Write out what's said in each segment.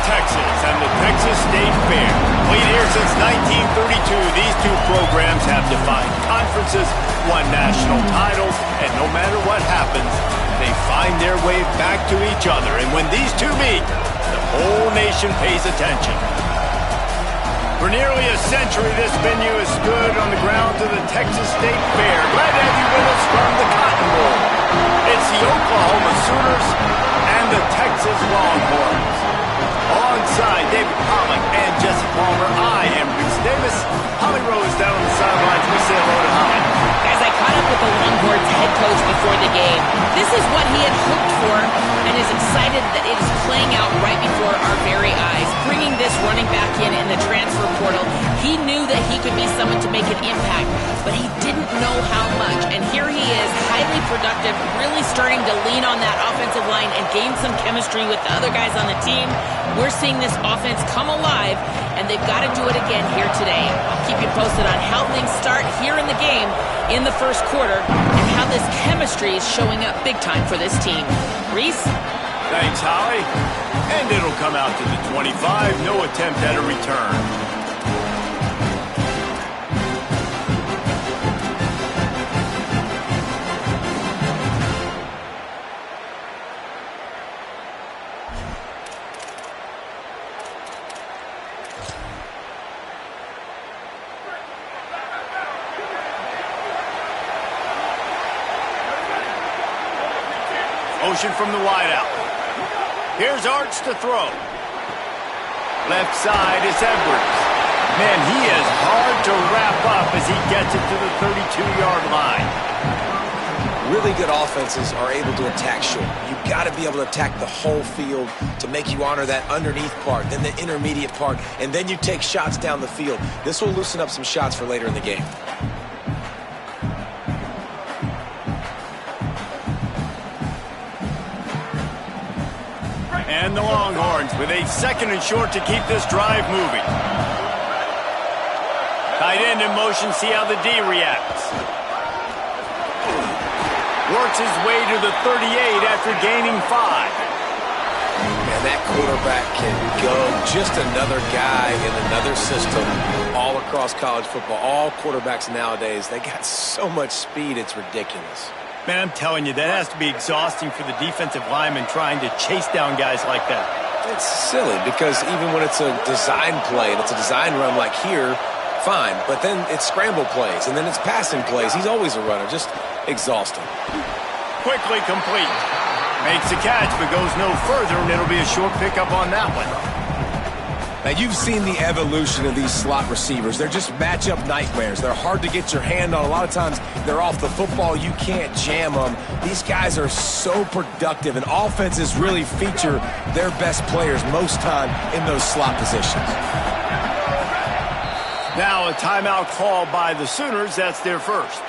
Texas and the Texas State Fair. Played here since 1932, these two programs have defied conferences, won national titles, and no matter what happens, they find their way back to each other. And when these two meet, the whole nation pays attention. For nearly a century, this venue has stood on the grounds of the Texas State Fair. Glad to have you with us from the Cotton Bowl. It's the Oklahoma Sooners and the Texas Longhorns. Alongside David Pollack and Jesse Palmer, I am Reese Davis. Holly Rose down on the sidelines. We say hello to Holly. As I caught up with the Longhorns head coach before the game, this is what he had hoped for and is excited that it is playing out right before our very eyes. Bringing this running back in the transfer portal, he knew that he could be someone to make an impact, but he didn't know how much. And here he is, highly productive, really starting to lean on that offensive line and gain some chemistry with the other guys on the team. We're seeing this offense come alive, and they've got to do it again here today. I'll keep you posted on how things start here in the game in the first quarter and how this chemistry is showing up big time for this team. Reese? Thanks, Holly. And it'll come out to the 25. No attempt at a return. Motion from the wideout. Here's Arch to throw. Left side is Edwards. Man, he is hard to wrap up as he gets it to the 32-yard line. Really good offenses are able to attack short. You've got to be able to attack the whole field to make you honor that underneath part, then the intermediate part, and then you take shots down the field. This will loosen up some shots for later in the game. And the Longhorns with a second and short to keep this drive moving. Tight end in motion, see how the D reacts. Works his way to the 38 after gaining 5. Man, that quarterback can go. Just another guy in another system all across college football. All quarterbacks nowadays, they got so much speed, it's ridiculous. Man, I'm telling you, that has to be exhausting for the defensive lineman trying to chase down guys like that. It's silly because even when it's a design play and it's a design run like here, fine. But then it's scramble plays and then it's passing plays. He's always a runner, just exhausting. Quickly complete. Makes the catch but goes no further, and it'll be a short pickup on that one. Now, you've seen the evolution of these slot receivers. They're just matchup nightmares. They're hard to get your hand on. A lot of times, they're off the football. You can't jam them. These guys are so productive, and offenses really feature their best players most time in those slot positions. Now, a timeout call by the Sooners. That's their first.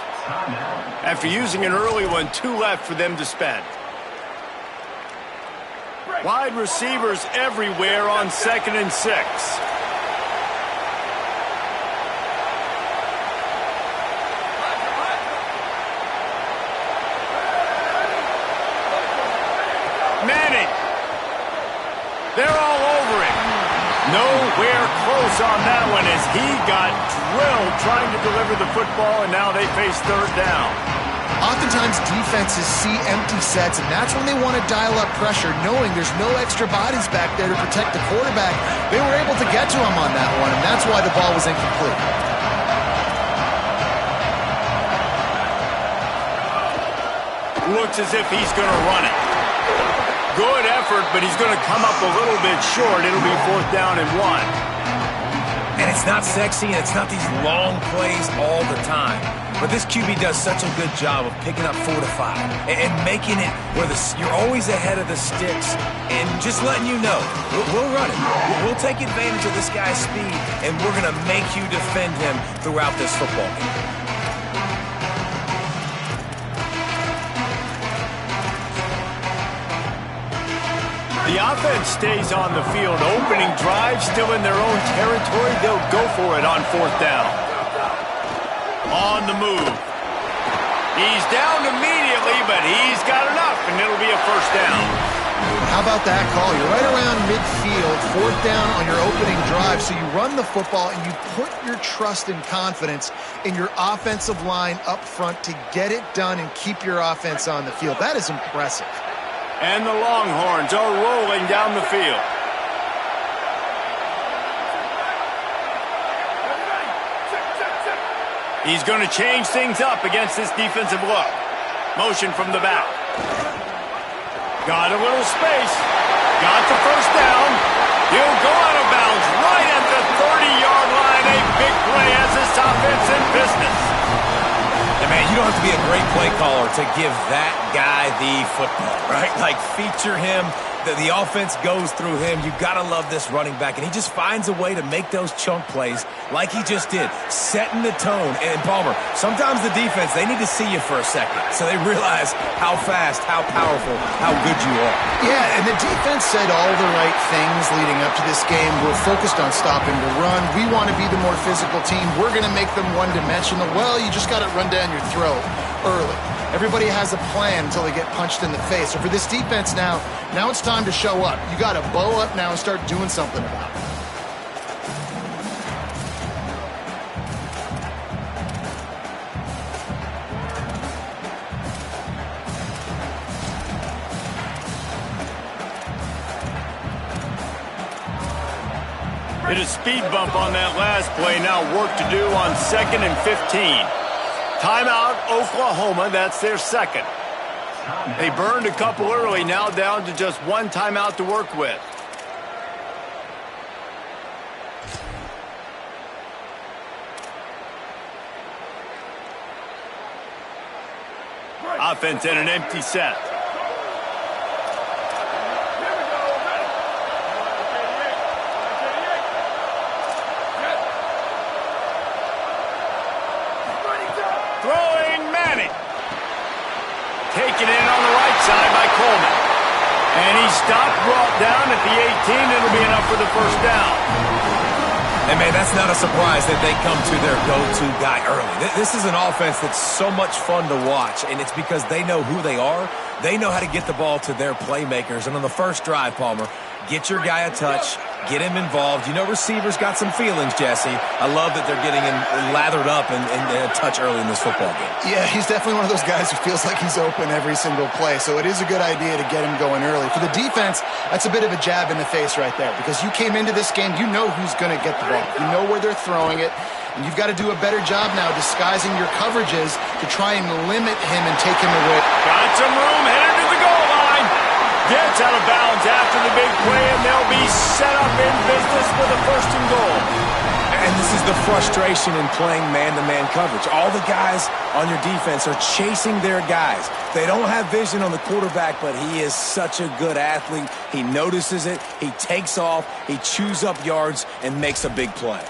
After using an early one, 2 left for them to spend. Wide receivers everywhere on 2nd and 6. Manning. They're all over him. Nowhere close on that one as he got drilled trying to deliver the football, and now they face 3rd down. Oftentimes defenses see empty sets, and that's when they want to dial up pressure, knowing there's no extra bodies back there to protect the quarterback. They were able to get to him on that one, and that's why the ball was incomplete. Looks as if he's going to run it. Good effort, but he's going to come up a little bit short. It'll be 4th down and 1. And it's not sexy, and it's not these long plays all the time. But this QB does such a good job of picking up 4 to 5 and making it where you're always ahead of the sticks and just letting you know, we'll run it. We'll take advantage of this guy's speed, and we're going to make you defend him throughout this football game. The offense stays on the field. Opening drive, still in their own territory. They'll go for it on 4th down. On the move. He's down immediately, but he's got enough, and it'll be a 1st down. How about that call? You're right around midfield, 4th down on your opening drive, so you run the football and you put your trust and confidence in your offensive line up front to get it done and keep your offense on the field. That is impressive. And the Longhorns are rolling down the field. He's going to change things up against this defensive look. Motion from the back. Got a little space. Got the first down. He'll go out of bounds right at the 30-yard line. A big play as this offense in business. And man, you don't have to be a great play caller to give that guy the football, right? Like, feature him. The offense goes through him. You've got to love this running back. And he just finds a way to make those chunk plays like he just did, setting the tone. And Palmer, sometimes the defense, they need to see you for a second so they realize how fast, how powerful, how good you are. Yeah, and the defense said all the right things leading up to this game. We're focused on stopping the run. We want to be the more physical team. We're going to make them one-dimensional. Well, you just got to run down your throat early. Everybody has a plan until they get punched in the face. So for this defense now it's time to show up. You got to bow up now and start doing something about it. Hit a speed bump on that last play. Now work to do on 2nd and 15. Timeout, Oklahoma. That's their second. They burned a couple early, now down to just one timeout to work with. Offense in an empty set. Taken in on the right side by Coleman. And he stopped, brought down at the 18. It'll be enough for the first down. And, man, that's not a surprise that they come to their go-to guy early. This is an offense that's so much fun to watch, and it's because they know who they are. They know how to get the ball to their playmakers. And on the first drive, Palmer, get your guy a touch, get him involved. You know receivers got some feelings, Jesse. I love that they're getting him lathered up and a touch early in this football game. Yeah, he's definitely one of those guys who feels like he's open every single play, so it is a good idea to get him going early. For the defense, that's a bit of a jab in the face right there because you came into this game, you know who's going to get the ball. You know where they're throwing it, and you've got to do a better job now disguising your coverages to try and limit him and take him away. Got some room, headed to the goal line. Gets out of bounds after the big play, and they'll be set up in business with a 1st and goal. And this is the frustration in playing man-to-man coverage. All the guys on your defense are chasing their guys. They don't have vision on the quarterback, but he is such a good athlete. He notices it, he takes off, he chews up yards, and makes a big play.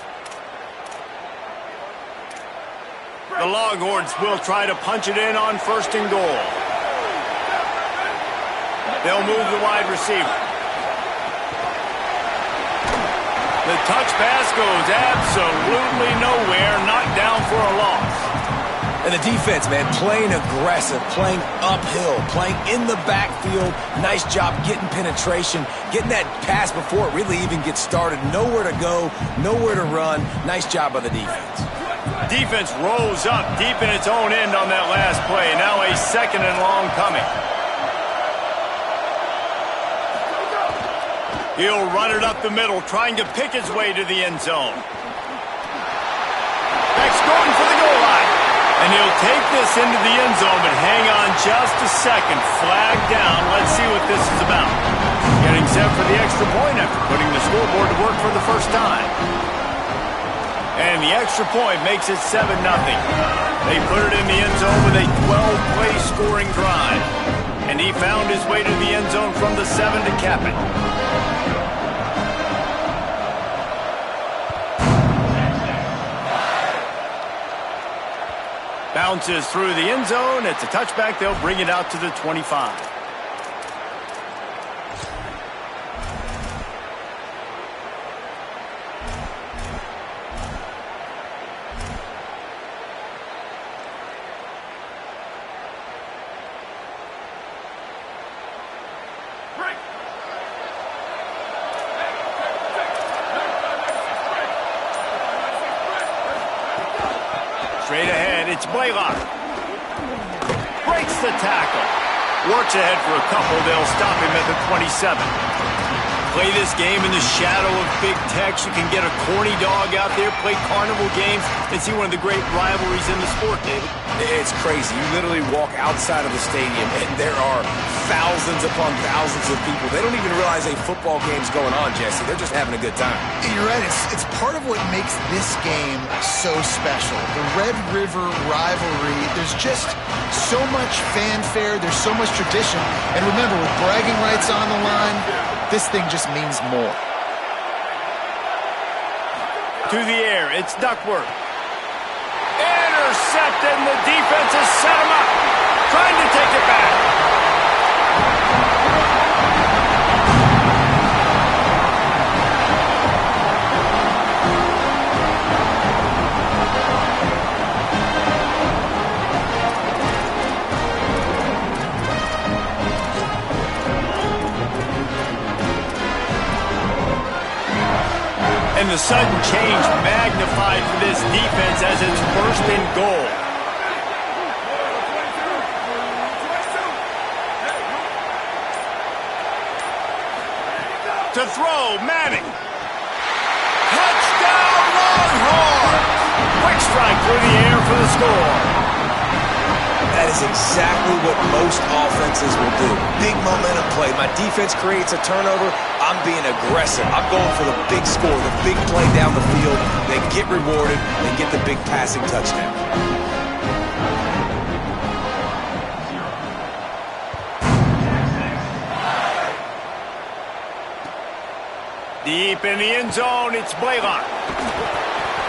The Longhorns will try to punch it in on 1st and goal. They'll move the wide receiver. The touch pass goes absolutely nowhere, knocked down for a loss. And the defense, man, playing aggressive, playing uphill, playing in the backfield. Nice job getting penetration, getting that pass before it really even gets started. Nowhere to go, nowhere to run. Nice job by the defense. Defense rolls up deep in its own end on that last play. Now a 2nd and long coming. He'll run it up the middle, trying to pick his way to the end zone. Beck's going for the goal line. And he'll take this into the end zone, but hang on just a second. Flag down. Let's see what this is about. Getting set for the extra point after putting the scoreboard to work for the first time. And the extra point makes it 7-0. They put it in the end zone with a 12-play scoring drive. And he found his way to the end zone from the 7 to cap it. Bounces through the end zone. It's a touchback. They'll bring it out to the 25. It's Blaylock. Breaks the tackle. Works ahead for a couple. They'll stop him at the 27. Play this game in the shadow of Big Tex. You can get a corny dog out there, play carnival games, and see one of the great rivalries in the sport, David. It's crazy. You literally walk outside of the stadium, and there are thousands upon thousands of people. They don't even realize a football game's going on, Jesse. They're just having a good time. You're right. It's part of what makes this game so special. The Red River rivalry, there's just so much fanfare. There's so much tradition. And remember, with bragging rights on the line, this thing just means more. To the air, it's Duckworth. Intercepted, and the defense has set him up. Trying to take it back. And the sudden change magnified for this defense as it's first and goal. To throw, Manning. Touchdown, Longhorns! Quick strike through the air for the score. That is exactly what most offenses will do. Big momentum play. My defense creates a turnover. I'm being aggressive. I'm going for the big score, the big play down the field. They get rewarded. They get the big passing touchdown. Deep in the end zone, it's Blaylock.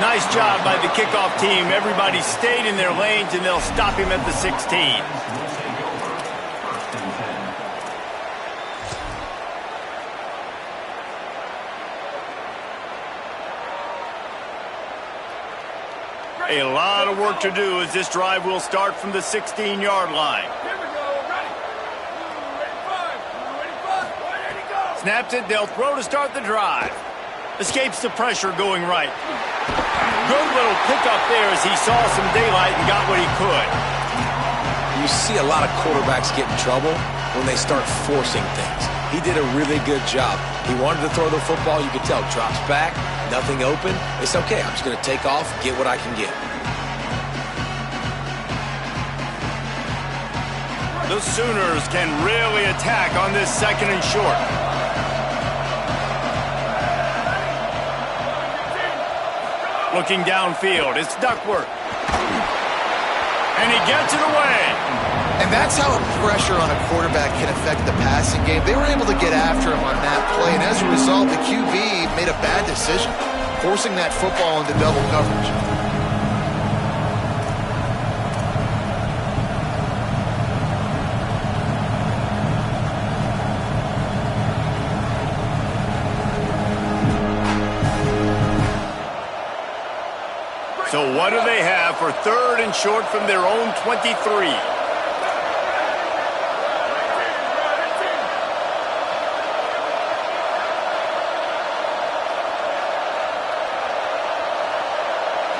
Nice job by the kickoff team. Everybody stayed in their lanes, and they'll stop him at the 16. A lot of work to do as this drive will start from the 16-yard line. Snaps it, they'll throw to start the drive. Escapes the pressure going right. Good little pickup there as he saw some daylight and got what he could. You see a lot of quarterbacks get in trouble when they start forcing things. He did a really good job. He wanted to throw the football. You could tell. Drops back, nothing open. It's okay. I'm just going to take off, get what I can get. The Sooners can really attack on this second and short. Looking downfield, it's Duckworth. And he gets it away. And that's how pressure on a quarterback can affect the passing game. They were able to get after him on that play, and as a result, the QB made a bad decision, forcing that football into double coverage. So what do they have for third and short from their own 23?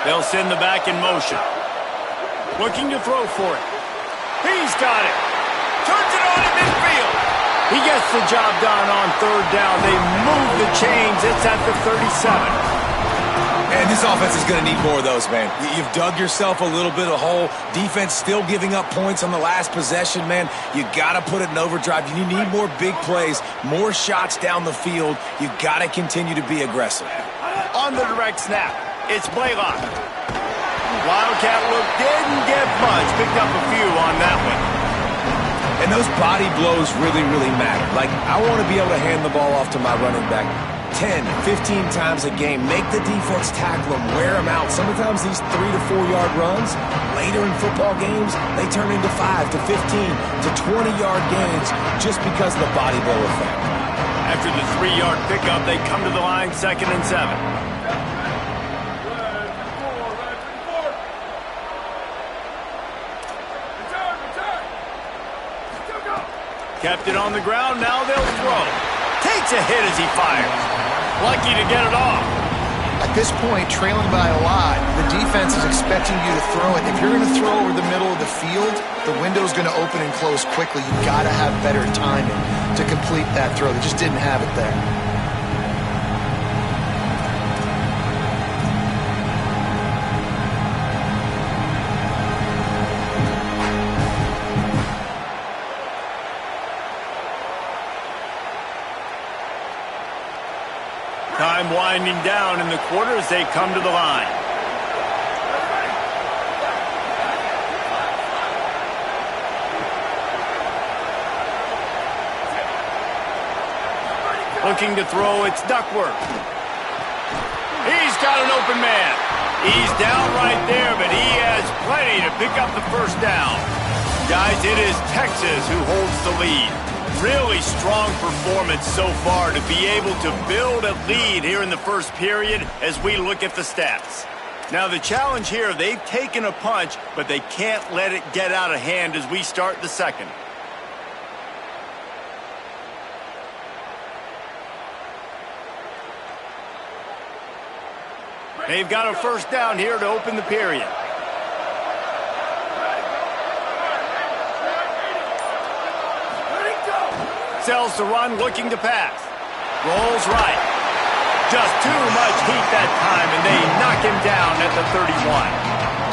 They'll send the back in motion. Looking to throw for it. He's got it. Turns it on at midfield. He gets the job done on third down. They move the chains. It's at the 37. And this offense is going to need more of those, man. You've dug yourself a little bit of hole. Defense still giving up points on the last possession, man. You got to put it in overdrive. You need more big plays, more shots down the field. You got to continue to be aggressive. On the direct snap, it's Blaylock. Wildcat look didn't get much. Picked up a few on that one. And those body blows really, really matter. Like, I want to be able to hand the ball off to my running back 10, 15 times a game. Make the defense tackle them, wear them out. Sometimes these 3 to 4 yard runs, later in football games, they turn into 5 to 15 to 20 yard gains just because of the body blow effect. After the 3-yard pickup, they come to the line 2nd and 7. Kept it on the ground, now they'll throw. Takes a hit as he fires. Lucky to get it off. At this point, trailing by a lot, the defense is expecting you to throw it. If you're going to throw over the middle of the field, the window's going to open and close quickly. You've got to have better timing to complete that throw. They just didn't have it there. Time winding down in the quarter as they come to the line. Looking to throw, it's Duckworth. He's got an open man. He's down right there, but he has plenty to pick up the first down. Guys, it is Texas who holds the lead. Really strong performance so far to be able to build a lead here in the first period as we look at the stats. Now the challenge here, they've taken a punch, but they can't let it get out of hand as we start the second. They've got a first down here to open the period. Sells the run, looking to pass. Rolls right. Just too much heat that time, and they knock him down at the 31.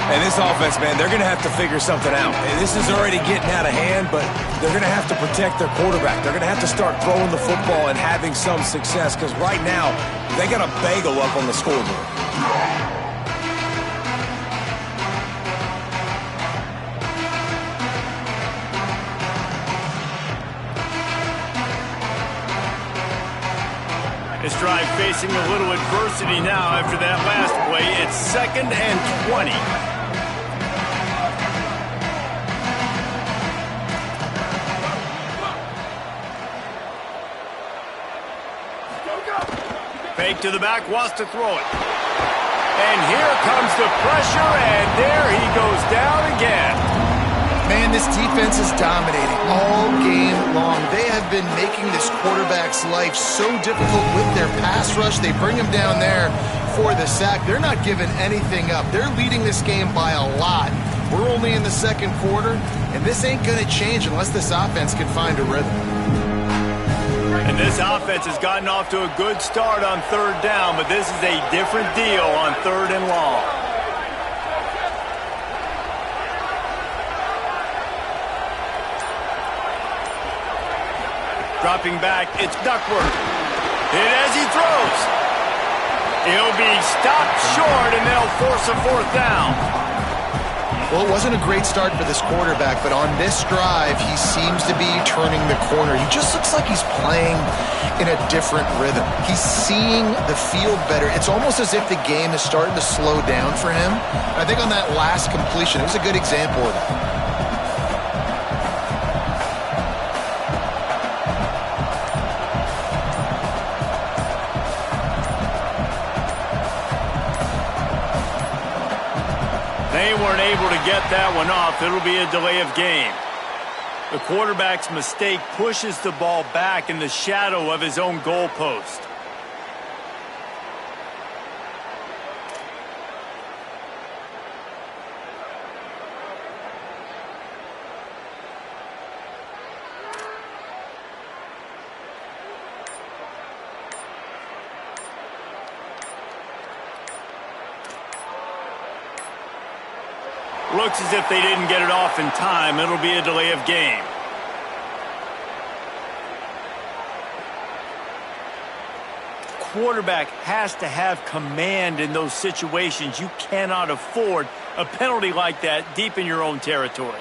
And this offense, man, they're going to have to figure something out. This is already getting out of hand, but they're going to have to protect their quarterback. They're going to have to start throwing the football and having some success, because right now, they got a bagel up on the scoreboard. This drive facing a little adversity now after that last play. It's 2nd and 20. Fake to the back, wants to throw it. And here comes the pressure, and there he goes down again. Man, this defense is dominating all game long. They have been making this quarterback's life so difficult with their pass rush. They bring him down there for the sack. They're not giving anything up. They're leading this game by a lot. We're only in the second quarter, and this ain't going to change unless this offense can find a rhythm. And this offense has gotten off to a good start on third down, but this is a different deal on 3rd and long. Dropping back, it's Duckworth. Hit as he throws. He'll be stopped short, and they'll force a 4th down. Well, it wasn't a great start for this quarterback, but on this drive, he seems to be turning the corner. He just looks like he's playing in a different rhythm. He's seeing the field better. It's almost as if the game is starting to slow down for him. I think on that last completion, it was a good example of that. They weren't able to get that one off. It'll be a delay of game. The quarterback's mistake pushes the ball back in the shadow of his own goalpost. Looks as if they didn't get it off in time. It'll be a delay of game. Quarterback has to have command in those situations. You cannot afford a penalty like that deep in your own territory.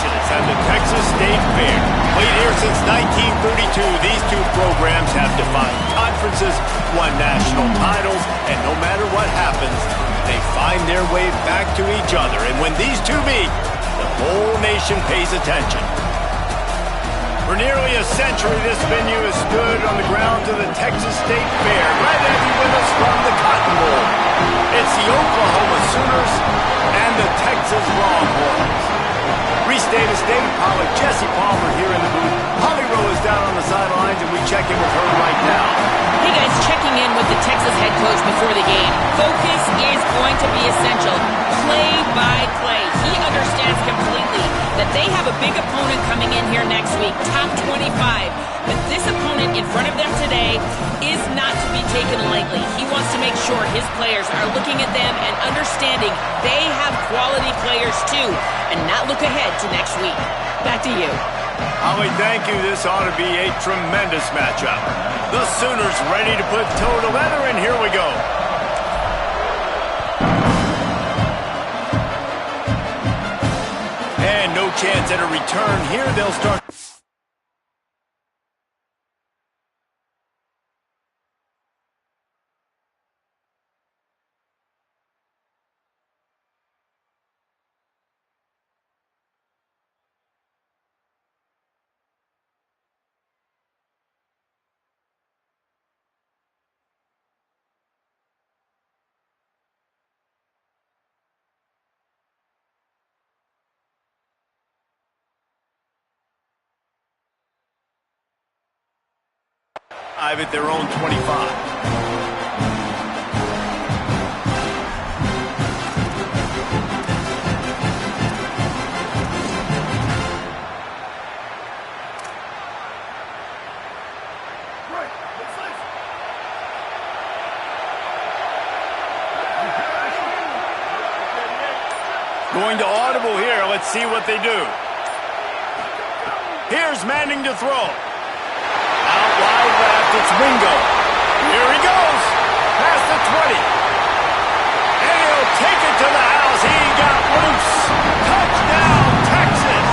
Texas and the Texas State Fair. Played here since 1932, these two programs have defined conferences, won national titles, and no matter what happens, they find their way back to each other. And when these two meet, the whole nation pays attention. For nearly a century, this venue has stood on the grounds of the Texas State Fair. Glad to have you with us from the Cotton Bowl. It's the Oklahoma Sooners and the Texas Longhorns. Reese Davis, David Pollack, Jesse Palmer here in the booth. Holly Rowe is down on the sidelines, and we check in with her right now. Hey guys, checking in with the Texas head coach before the game. Focus is going to be essential. Play by play. He understands completely that they have a big opponent coming in here next week, top 25. But this opponent in front of them today is not to be taken lightly. He wants to make sure his players are looking at them and understanding they have quality players too, and not look ahead to next week. Back to you. Holly, thank you. This ought to be a tremendous matchup. The Sooners ready to put toe to leather, and here we go. And no chance at a return here. They'll start. At their own 25. Going to audible here. Let's see what they do. Here's Manning to throw. Out wide left, it's Wingo. Here he goes. Past the 20. And he'll take it to the house. He got loose. Touchdown, Texas.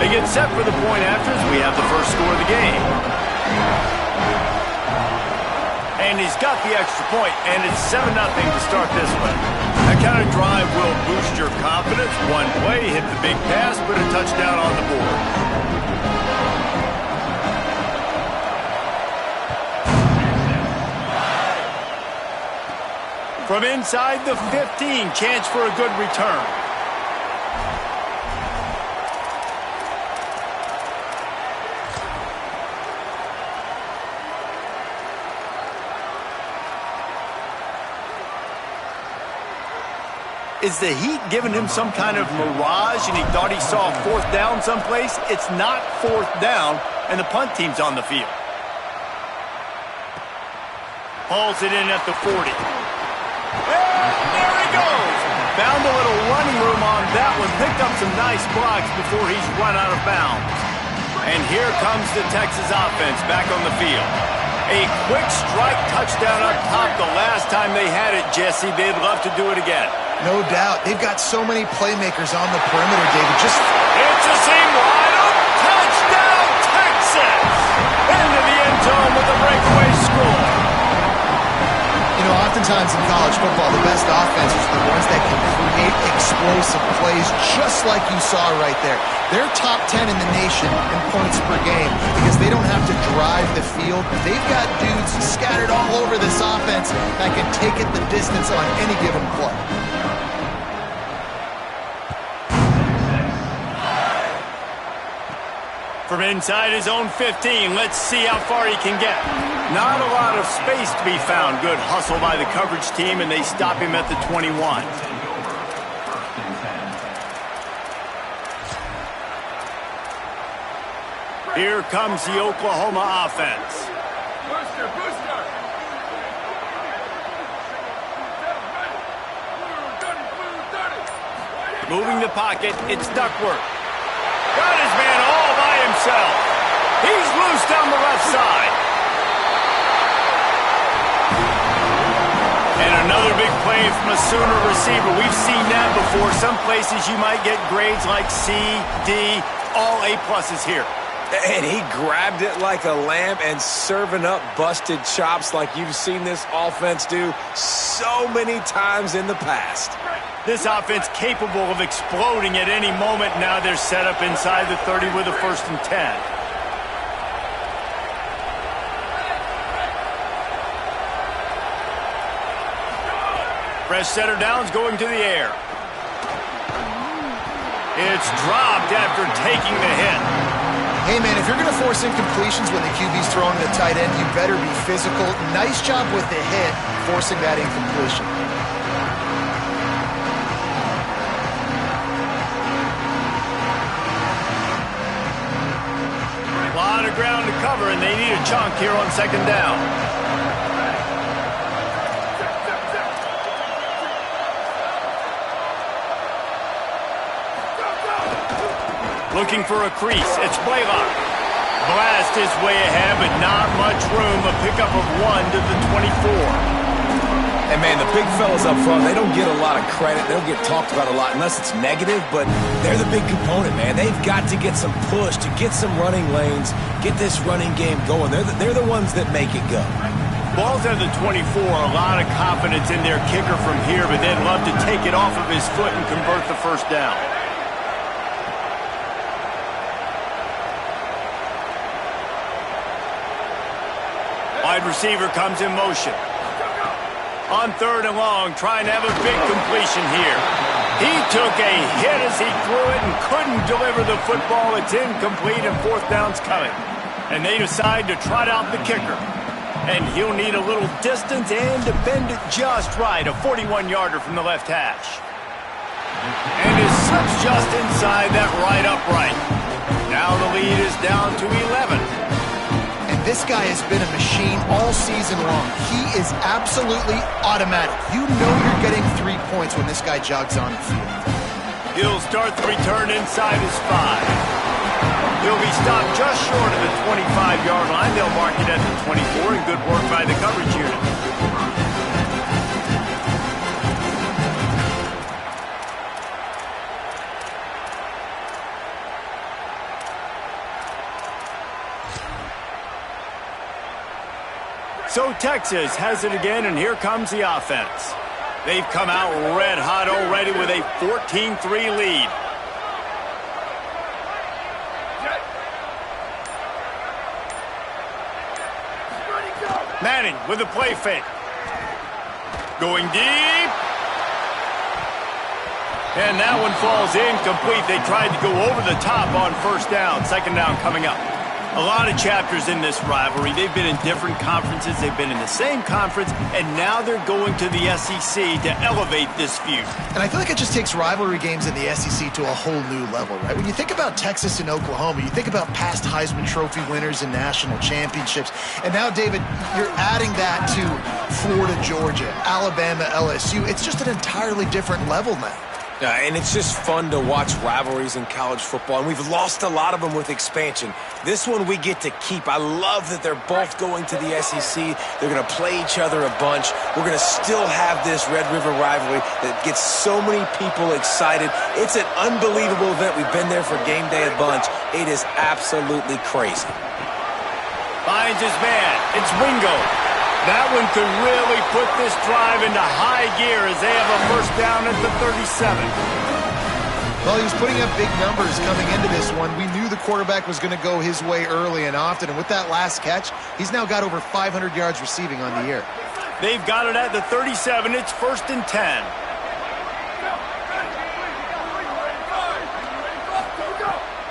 They get set for the point after as we have the first score of the game. And he's got the extra point, and it's 7-0 to start this one. That kind of drive will boost your confidence. One play, hit the big pass, put a touchdown on the board. From inside the 15, chance for a good return. Is the heat giving him some kind of mirage and he thought he saw a fourth down someplace? It's not fourth down, and the punt team's on the field. Hauls it in at the 40. And there he goes. Found a little running room on that one. Picked up some nice blocks before he's run out of bounds. And here comes the Texas offense back on the field. A quick strike touchdown up top the last time they had it, Jesse. They'd love to do it again. No doubt. They've got so many playmakers on the perimeter, David. It's a seam wide open. Touchdown, Texas! Into the end zone with a breakaway score. You know, oftentimes in college football, the best offenses are the ones that can create explosive plays, just like you saw right there. They're top 10 in the nation in points per game because they don't have to drive the field. They've got dudes scattered all over this offense that can take it the distance on any given play. From inside his own 15, let's see how far he can get. Not a lot of space to be found. Good hustle by the coverage team, and they stop him at the 21. Here comes the Oklahoma offense. Moving the pocket, it's Duckworth. Got his man all by himself. He's loose down the left side. And another big play from a Sooner receiver. We've seen that before. Some places you might get grades like C, D, all A-pluses here. And he grabbed it like a lamb and serving up busted chops like you've seen this offense do so many times in the past. This offense capable of exploding at any moment. Now they're set up inside the 30 with a 1st and 10. Fresh setter downs going to the air. It's dropped after taking the hit. Hey, man, if you're going to force incompletions when the QB's throwing to the tight end, you better be physical. Nice job with the hit, forcing that incompletion. A lot of ground to cover, and they need a chunk here on 2nd down. Looking for a crease. It's Blaylock. Blast his way ahead, but not much room. A pickup of 1 to the 24. And, man, the big fellas up front, they don't get a lot of credit. They don't get talked about a lot unless it's negative, but they're the big component, man. They've got to get some push, to get some running lanes, get this running game going. They're the ones that make it go. Ball's at the 24. A lot of confidence in their kicker from here, but they'd love to take it off of his foot and convert the 1st down. Wide receiver comes in motion. On 3rd and long, trying to have a big completion here. He took a hit as he threw it and couldn't deliver the football. It's incomplete and 4th down's coming. And they decide to trot out the kicker. And he'll need a little distance and to bend it just right. A 41-yarder from the left hash. And it slips just inside that right upright. Now the lead is down to 11. This guy has been a machine all season long. He is absolutely automatic. You know you're getting 3 points when this guy jogs on the field. He'll start the return inside his 5. He'll be stopped just short of the 25-yard line. They'll mark it at the 24, and good work by the coverage unit. So Texas has it again, and here comes the offense. They've come out red hot already with a 14-3 lead. Manning with a play fake. Going deep. And that one falls incomplete. They tried to go over the top on 1st down. 2nd down coming up. A lot of chapters in this rivalry. They've been in different conferences. They've been in the same conference. And now they're going to the SEC to elevate this feud. And I feel like it just takes rivalry games in the SEC to a whole new level, right? When you think about Texas and Oklahoma, you think about past Heisman Trophy winners and national championships. And now, David, you're adding that to Florida, Georgia, Alabama, LSU. It's just an entirely different level now. And it's just fun to watch rivalries in college football, and we've lost a lot of them with expansion. This one we get to keep. I love that they're both going to the SEC. They're going to play each other a bunch. We're going to still have this Red River rivalry that gets so many people excited. It's an unbelievable event. We've been there for game day a bunch. It is absolutely crazy. Finds his man. It's Wingo. That one could really put this drive into high gear as they have a 1st down at the 37. Well, he was putting up big numbers coming into this one. We knew the quarterback was going to go his way early and often, and with that last catch, he's now got over 500 yards receiving on the year. They've got it at the 37. It's 1st and 10.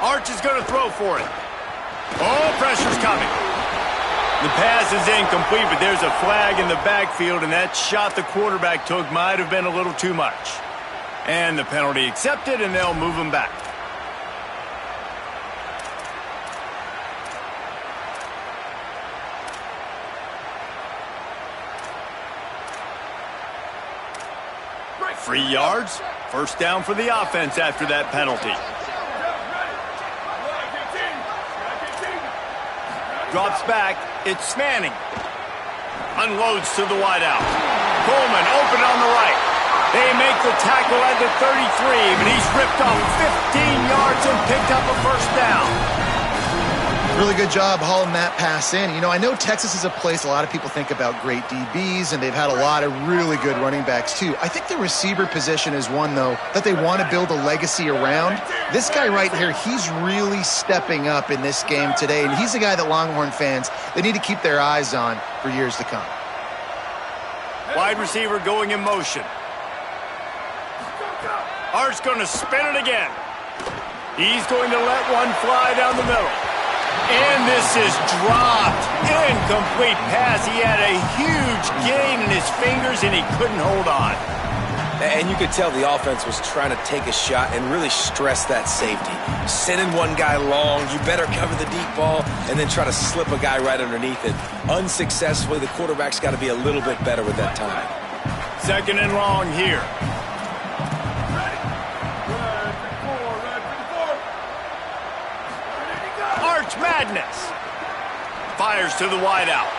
Arch is going to throw for it. Oh, pressure's coming. The pass is incomplete, but there's a flag in the backfield, and that shot the quarterback took might have been a little too much. And the penalty accepted, and they'll move him back. Free yards. 1st down for the offense after that penalty. Drops back. It's Manning. Unloads to the wideout. Coleman open on the right. They make the tackle at the 33, but he's ripped off 15 yards and picked up a first down. Really good job hauling that pass in. You know, I know Texas is a place a lot of people think about great DBs, and they've had a lot of really good running backs too. I think the receiver position is one, though, that they want to build a legacy around. This guy right here, he's really stepping up in this game today, and he's a guy that Longhorn fans, they need to keep their eyes on for years to come. Wide receiver going in motion. Art's going to spin it again. He's going to let one fly down the middle. And this is dropped. Incomplete pass. He had a huge gain in his fingers, and he couldn't hold on. And you could tell the offense was trying to take a shot and really stress that safety. Sending one guy long, you better cover the deep ball, and then try to slip a guy right underneath it. Unsuccessfully, the quarterback's got to be a little bit better with that time. Second and long here. Arch Madness. Fires to the wideout.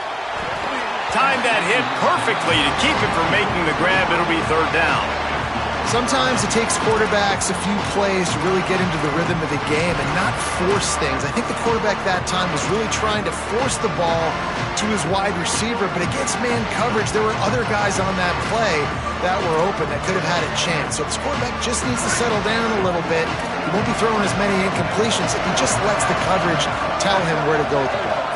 Timed that hit perfectly to keep it from making the grab. It'll be third down. Sometimes it takes quarterbacks a few plays to really get into the rhythm of the game and not force things. I think the quarterback that time was really trying to force the ball to his wide receiver, but against man coverage, there were other guys on that play that were open that could have had a chance. So this quarterback just needs to settle down a little bit. He won't be throwing as many incompletions if he just lets the coverage tell him where to go with the ball.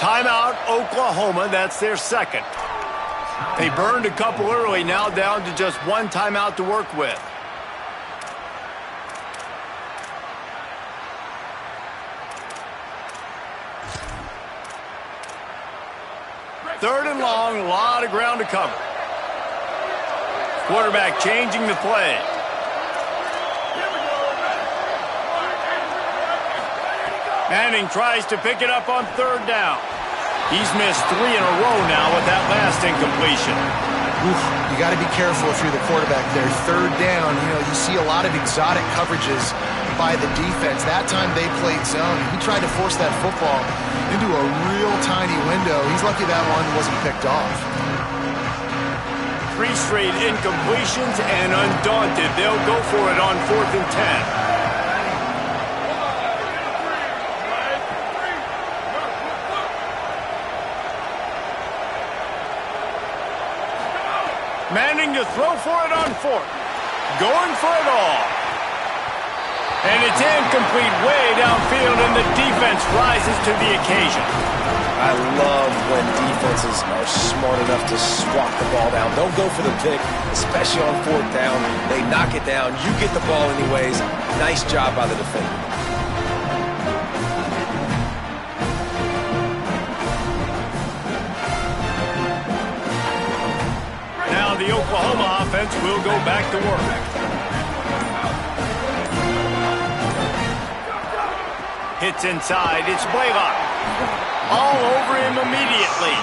Timeout, Oklahoma. That's their second. They burned a couple early, now down to just one timeout to work with. Third and long, a lot of ground to cover. Quarterback changing the play. Manning tries to pick it up on third down. He's missed 3 in a row now with that last incompletion. Oof, you got to be careful if you're the quarterback there. Third down, you see a lot of exotic coverages by the defense. That time they played zone. He tried to force that football into a real tiny window. He's lucky that one wasn't picked off. 3 straight incompletions, and undaunted, they'll go for it on 4th and 10. Manning to throw for it on 4th. Going for it all. And it's incomplete way downfield, and the defense rises to the occasion. I love when defenses are smart enough to swat the ball down. Don't go for the pick, especially on 4th down. They knock it down. You get the ball anyways. Nice job by the defender. Now the Oklahoma offense will go back to work. Hits inside. It's Blaylock. All over him immediately.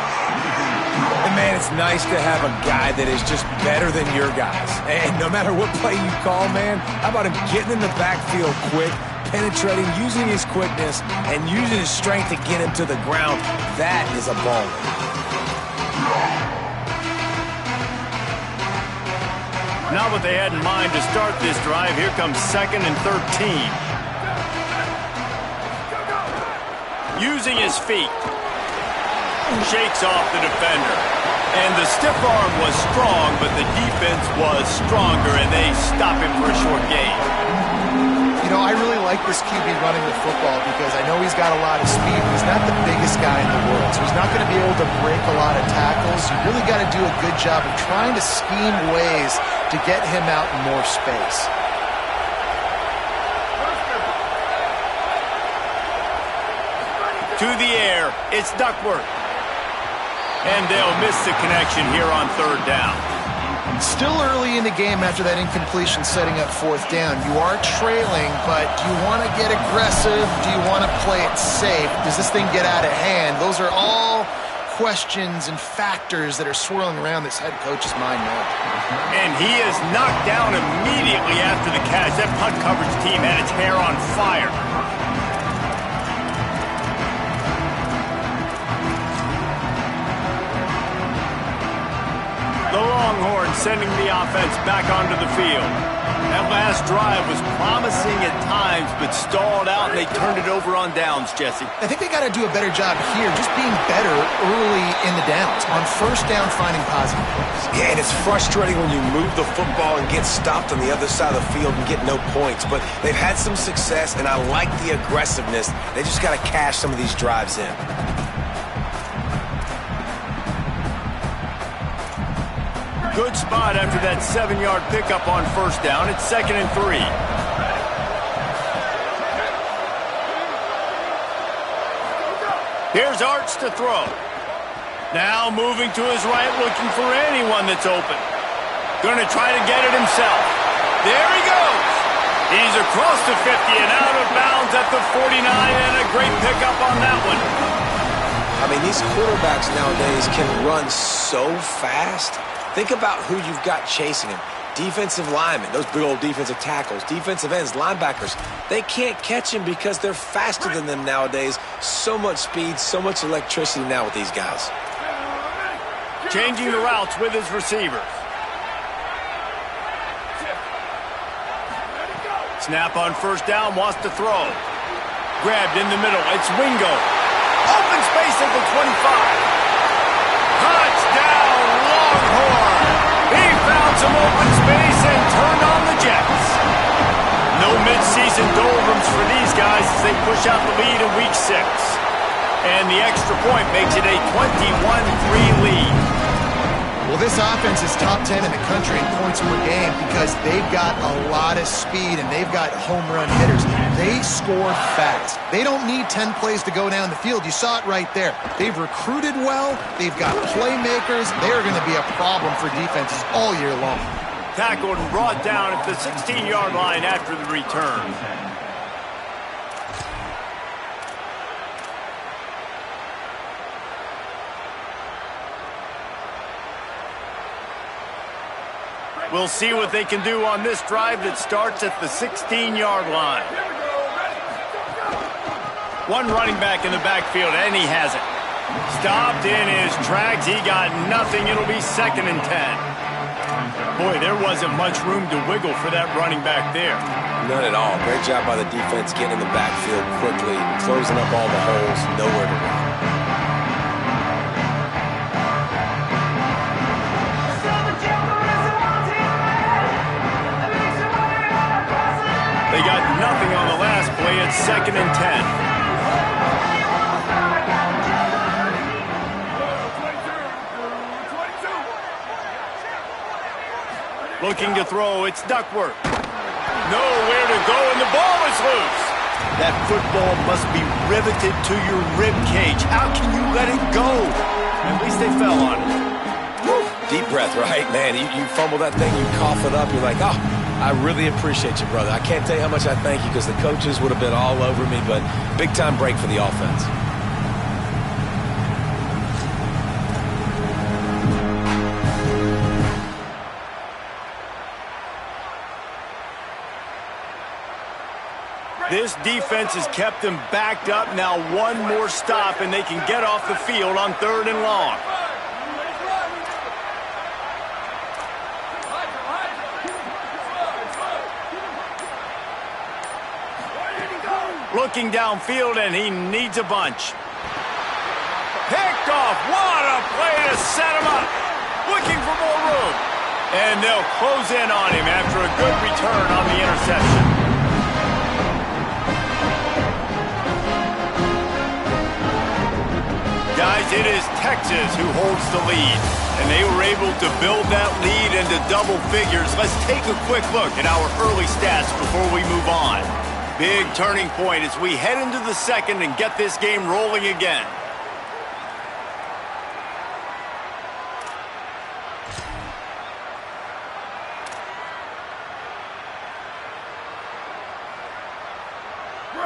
And man, it's nice to have a guy that is just better than your guys. And no matter what play you call, man, how about him getting in the backfield quick, penetrating, using his quickness, and using his strength to get him to the ground. That is a baller. Now what they had in mind to start this drive, here comes 2nd and 13. Using his feet. Shakes off the defender. And the stiff arm was strong, but the defense was stronger, and they stop him for a short gain. I really like this QB running the football because I know he's got a lot of speed, but he's not the biggest guy in the world, so he's not going to be able to break a lot of tackles. You really got to do a good job of trying to scheme ways to get him out in more space. To the air, it's Duckworth. And they'll miss the connection here on 3rd down. Still early in the game after that incompletion setting up 4th down. You are trailing, but do you want to get aggressive? Do you want to play it safe? Does this thing get out of hand? Those are all questions and factors that are swirling around this head coach's mind now. And he is knocked down immediately after the catch. That punt coverage team had its hair on fire. The Longhorns sending the offense back onto the field. That last drive was promising at times, but stalled out, and they turned it over on downs, Jesse. I think they got to do a better job here, just being better early in the downs. On first down, finding positive plays. Yeah, and it's frustrating when you move the football and get stopped on the other side of the field and get no points. But they've had some success, and I like the aggressiveness. They just got to cash some of these drives in. Good spot after that 7-yard pickup on first down. It's 2nd and 3. Here's Arch to throw. Now moving to his right, looking for anyone that's open. Going to try to get it himself. There he goes. He's across the 50 and out of bounds at the 49, and a great pickup on that one. I mean, these quarterbacks nowadays can run so fast. Think about who you've got chasing him. Defensive linemen, those big old defensive tackles, defensive ends, linebackers. They can't catch him because they're faster than them nowadays. So much speed, so much electricity now with these guys. Changing the routes with his receivers. Snap on first down, wants to throw. Grabbed in the middle, it's Wingo. Open space at the 25. Touchdown, Longhorn! He found some open space and turned on the Jets. No midseason doldrums for these guys as they push out the lead in Week 6. And the extra point makes it a 21-3 lead. Well, this offense is top 10 in the country in points per game because they've got a lot of speed and they've got home run hitters. They score fast. They don't need 10 plays to go down the field. You saw it right there. They've recruited well. They've got playmakers. They are going to be a problem for defenses all year long. Tackled and brought down at the 16-yard line after the return. We'll see what they can do on this drive that starts at the 16-yard line. One running back in the backfield, and he has it. Stopped in his tracks. He got nothing. It'll be 2nd and 10. Boy, there wasn't much room to wiggle for that running back there. None at all. Great job by the defense getting in the backfield quickly, closing up all the holes, nowhere to run. They got nothing on the last play. It's 2nd and 10. Looking to throw, it's Duckworth. Nowhere to go, and the ball is loose. That football must be riveted to your rib cage. How can you let it go? At least they fell on it. Woo. Deep breath, right? Man, you fumble that thing, you cough it up, you're like, oh, I really appreciate you, brother. I can't tell you how much I thank you because the coaches would have been all over me, but big-time break for the offense. This defense has kept them backed up. Now one more stop, and they can get off the field on 3rd and long. Looking downfield, and he needs a bunch. Picked off. What a play to set him up. Looking for more room. And they'll close in on him after a good return on the interception. Guys, it is Texas who holds the lead, and they were able to build that lead into double figures. Let's take a quick look at our early stats before we move on. Big turning point as we head into the second and get this game rolling again.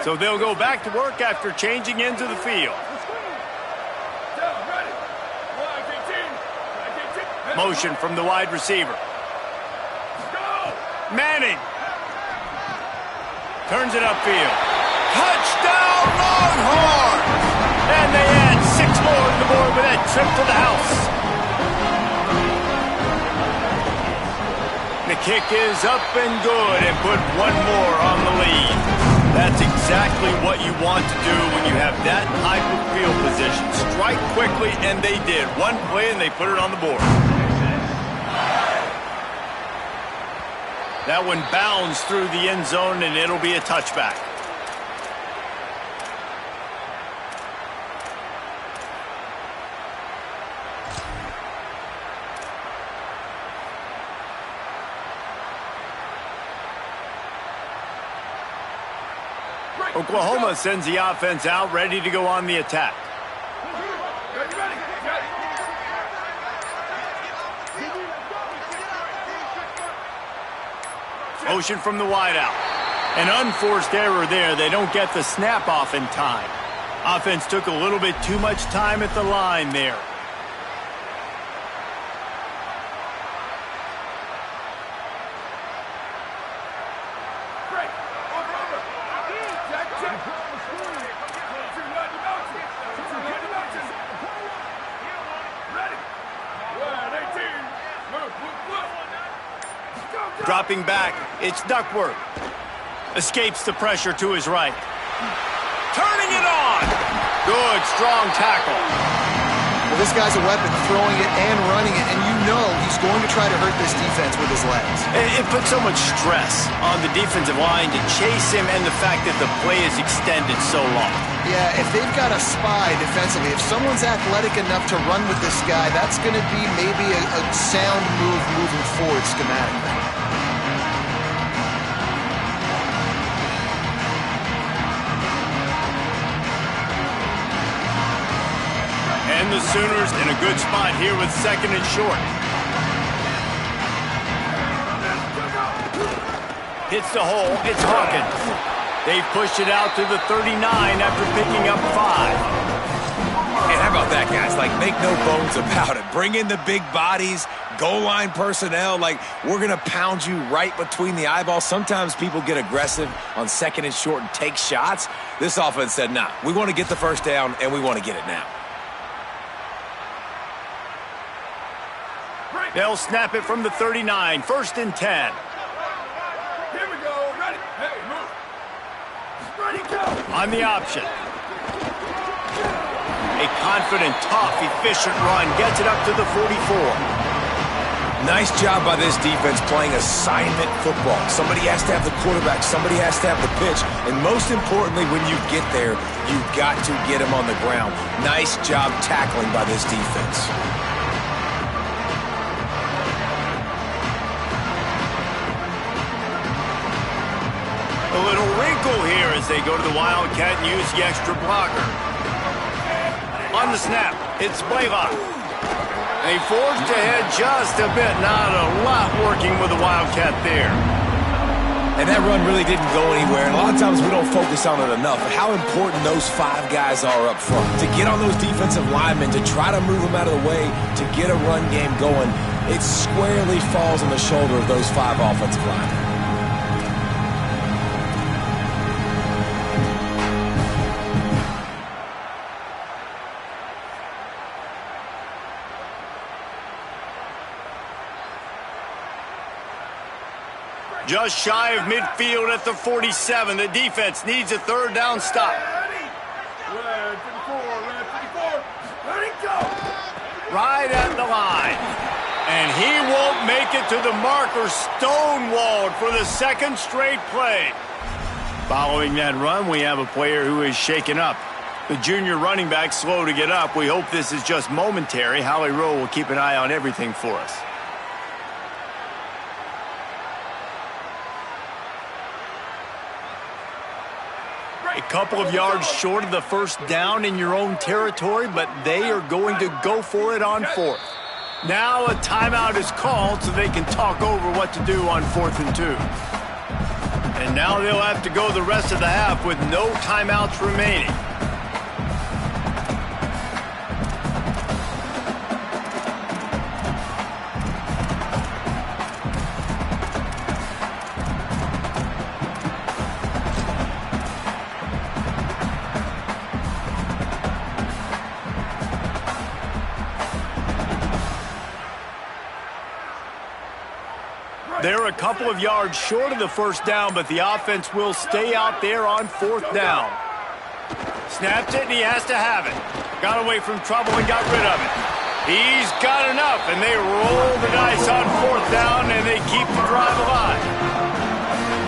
So they'll go back to work after changing into the field. Motion from the wide receiver. Manning. Turns it upfield. Touchdown, Longhorns! And they add 6 more to the board with that trip to the house. The kick is up and good and put 1 more on the lead. That's exactly what you want to do when you have that type of field position. Strike quickly, and they did. 1 play, and they put it on the board. That one bounds through the end zone, and it'll be a touchback. Oklahoma sends the offense out, ready to go on the attack. Motion from the wideout. An unforced error there. They don't get the snap off in time. Offense took a little bit too much time at the line there. Dropping back, it's Duckworth. Escapes the pressure to his right. Turning it on! Good, strong tackle. Well, this guy's a weapon, throwing it and running it, and you know he's going to try to hurt this defense with his legs. It puts so much stress on the defensive line to chase him, and the fact that the play is extended so long. Yeah, if they've got a spy defensively, if someone's athletic enough to run with this guy, that's going to be maybe a sound move moving forward schematically. And the Sooners in a good spot here with 2nd and short. Hits the hole. It's Hawkins. They've pushed it out to the 39 after picking up 5. And how about that, guys? Like, make no bones about it. Bring in the big bodies, goal line personnel. Like, we're going to pound you right between the eyeballs. Sometimes people get aggressive on 2nd and short and take shots. This offense said, nah, we want to get the first down, and we want to get it now. They'll snap it from the 39, 1st and 10. Here we go, ready, hey, move. Ready, go. On the option. A confident, tough, efficient run gets it up to the 44. Nice job by this defense playing assignment football. Somebody has to have the quarterback, somebody has to have the pitch, and most importantly, when you get there, you've got to get him on the ground. Nice job tackling by this defense. A little wrinkle here as they go to the Wildcat and use the extra blocker. On the snap, it's Blaylock. They forged ahead just a bit. Not a lot working with the Wildcat there. And that run really didn't go anywhere. And a lot of times we don't focus on it enough. But how important those 5 guys are up front. To get on those defensive linemen, to try to move them out of the way, to get a run game going, it squarely falls on the shoulder of those 5 offensive linemen. Just shy of midfield at the 47. The defense needs a 3rd down stop. Red 54, ready, go. Right at the line. And he won't make it to the marker. Stonewalled for the 2nd straight play. Following that run, we have a player who is shaken up. The junior running back slow to get up. We hope this is just momentary. Howie Rowe will keep an eye on everything for us. A couple of yards short of the 1st down in your own territory, but they are going to go for it on 4th. Now a timeout is called so they can talk over what to do on 4th and 2. And now they'll have to go the rest of the half with no timeouts remaining. They're a couple of yards short of the first down, but the offense will stay out there on fourth down. Snaps it, and he has to have it. Got away from trouble and got rid of it. He's got enough, and they roll the dice on fourth down, and they keep the drive alive.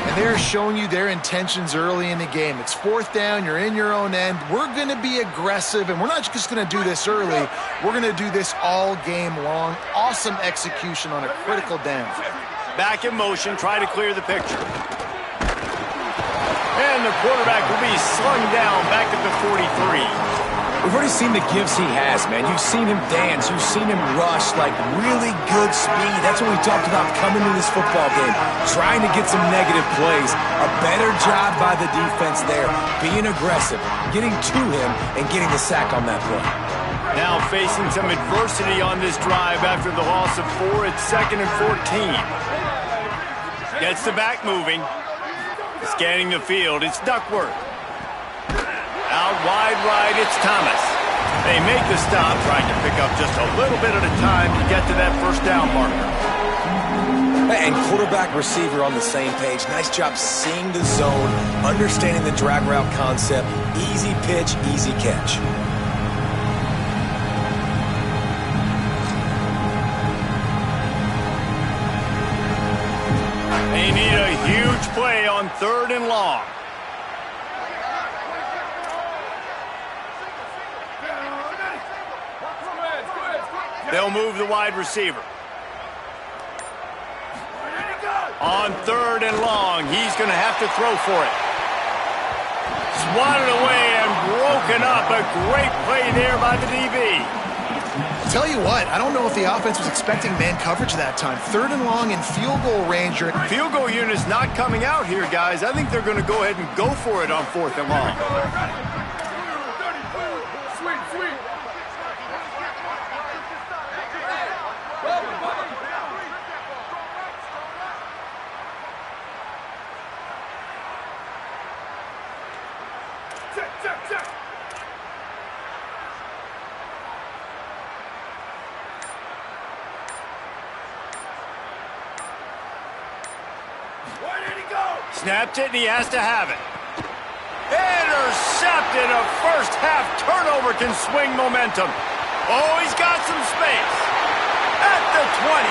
And they're showing you their intentions early in the game. It's fourth down, you're in your own end. We're going to be aggressive, and we're not just going to do this early. We're going to do this all game long. Awesome execution on a critical down. Back in motion, try to clear the picture. And the quarterback will be slung down back at the 43. We've already seen the gifts he has, man. You've seen him dance. You've seen him rush, like really good speed. That's what we talked about coming to this football game, trying to get some negative plays. A better job by the defense there, being aggressive, getting to him, and getting the sack on that play. Now facing some adversity on this drive after the loss of 4. It's 2nd and 14. Gets the back moving. Scanning the field, it's Duckworth. Out wide right, it's Thomas. They make the stop, trying to pick up just a little bit at a time to get to that first down marker. And quarterback receiver on the same page. Nice job seeing the zone, understanding the drag route concept. Easy pitch, easy catch. They need a huge play on 3rd and long. They'll move the wide receiver. On 3rd and long, he's going to have to throw for it. Swatted away and broken up. A great play there by the DB. Tell you what, I don't know if the offense was expecting man coverage that time. 3rd and long in field goal range. Field goal unit's not coming out here, guys. I think they're going to go ahead and go for it on 4th and long. Snapped it, and he has to have it. Intercepted. A first-half turnover can swing momentum. Oh, he's got some space. At the 20.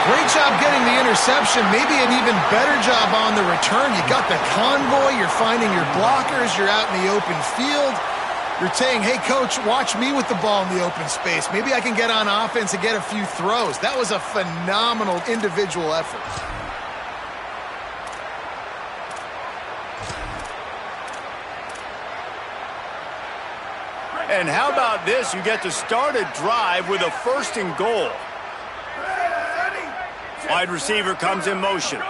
Great job getting the interception. Maybe an even better job on the return. You got the convoy. You're finding your blockers. You're out in the open field. You're saying, hey, coach, watch me with the ball in the open space. Maybe I can get on offense and get a few throws. That was a phenomenal individual effort. And how about this? You get to start a drive with a 1st and goal. Wide receiver comes in motion.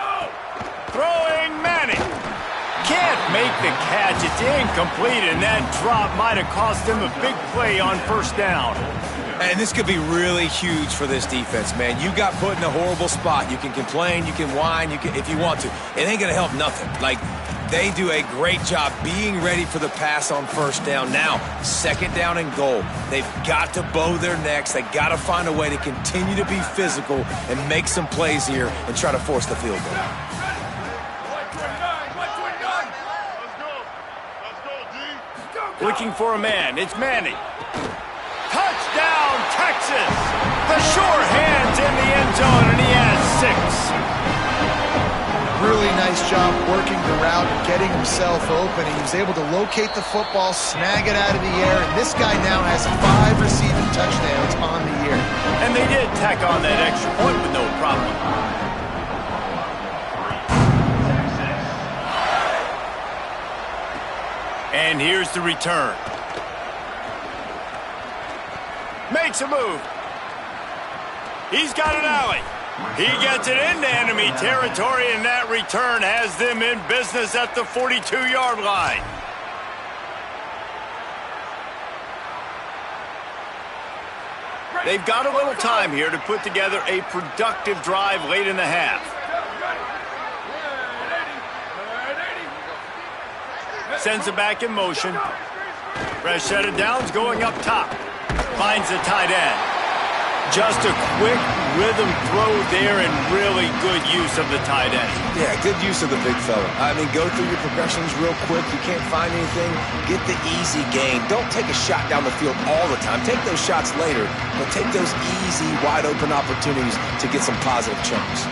Throwing Manning. Can't make the catch. It's incomplete, and that drop might have cost him a big play on 1st down. And this could be really huge for this defense, man. You got put in a horrible spot. You can complain, you can whine, if you want to. It ain't going to help nothing. Like, they do a great job being ready for the pass on 1st down. Now, 2nd down and goal. They've got to bow their necks. They got to find a way to continue to be physical and make some plays here and try to force the field goal. Looking for a man. It's Manning. Touchdown, Texas! The sure hands in the end zone, and he has 6. Really nice job working the route and getting himself open. He was able to locate the football, snag it out of the air, and this guy now has 5 receiving touchdowns on the year. And they did tack on that extra point with no problem. And here's the return. Makes a move. He's got an alley. He gets it into enemy territory, and that return has them in business at the 42-yard line. They've got a little time here to put together a productive drive late in the half. Sends it back in motion. Fresh set of downs going up top. Finds the tight end. Just a quick rhythm throw there and really good use of the tight end. Yeah, good use of the big fella. I mean, go through your progressions real quick. You can't find anything, get the easy gain. Don't take a shot down the field all the time. Take those shots later, but take those easy, wide-open opportunities to get some positive chunks.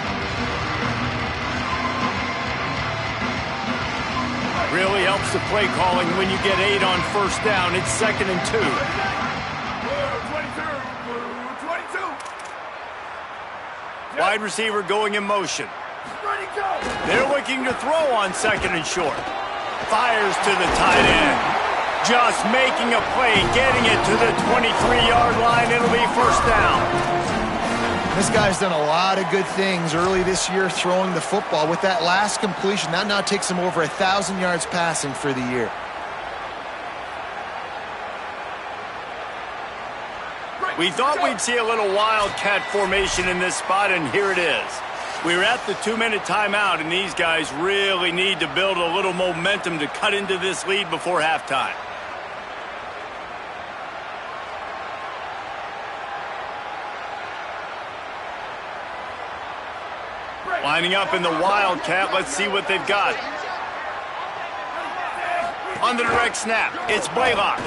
Really helps the play calling when you get 8 on first down. It's 2nd and 2. 22. Wide receiver going in motion. Ready, go. They're looking to throw on 2nd and short. Fires to the tight end. Just making a play, getting it to the 23-yard line. It'll be first down. This guy's done a lot of good things early this year throwing the football. With that last completion, that now takes him over 1,000 yards passing for the year. We thought we'd see a little wildcat formation in this spot, and here it is. We're at the 2-minute timeout, and these guys really need to build a little momentum to cut into this lead before halftime. Lining up in the wildcat, let's see what they've got. On the direct snap, it's Blaylock.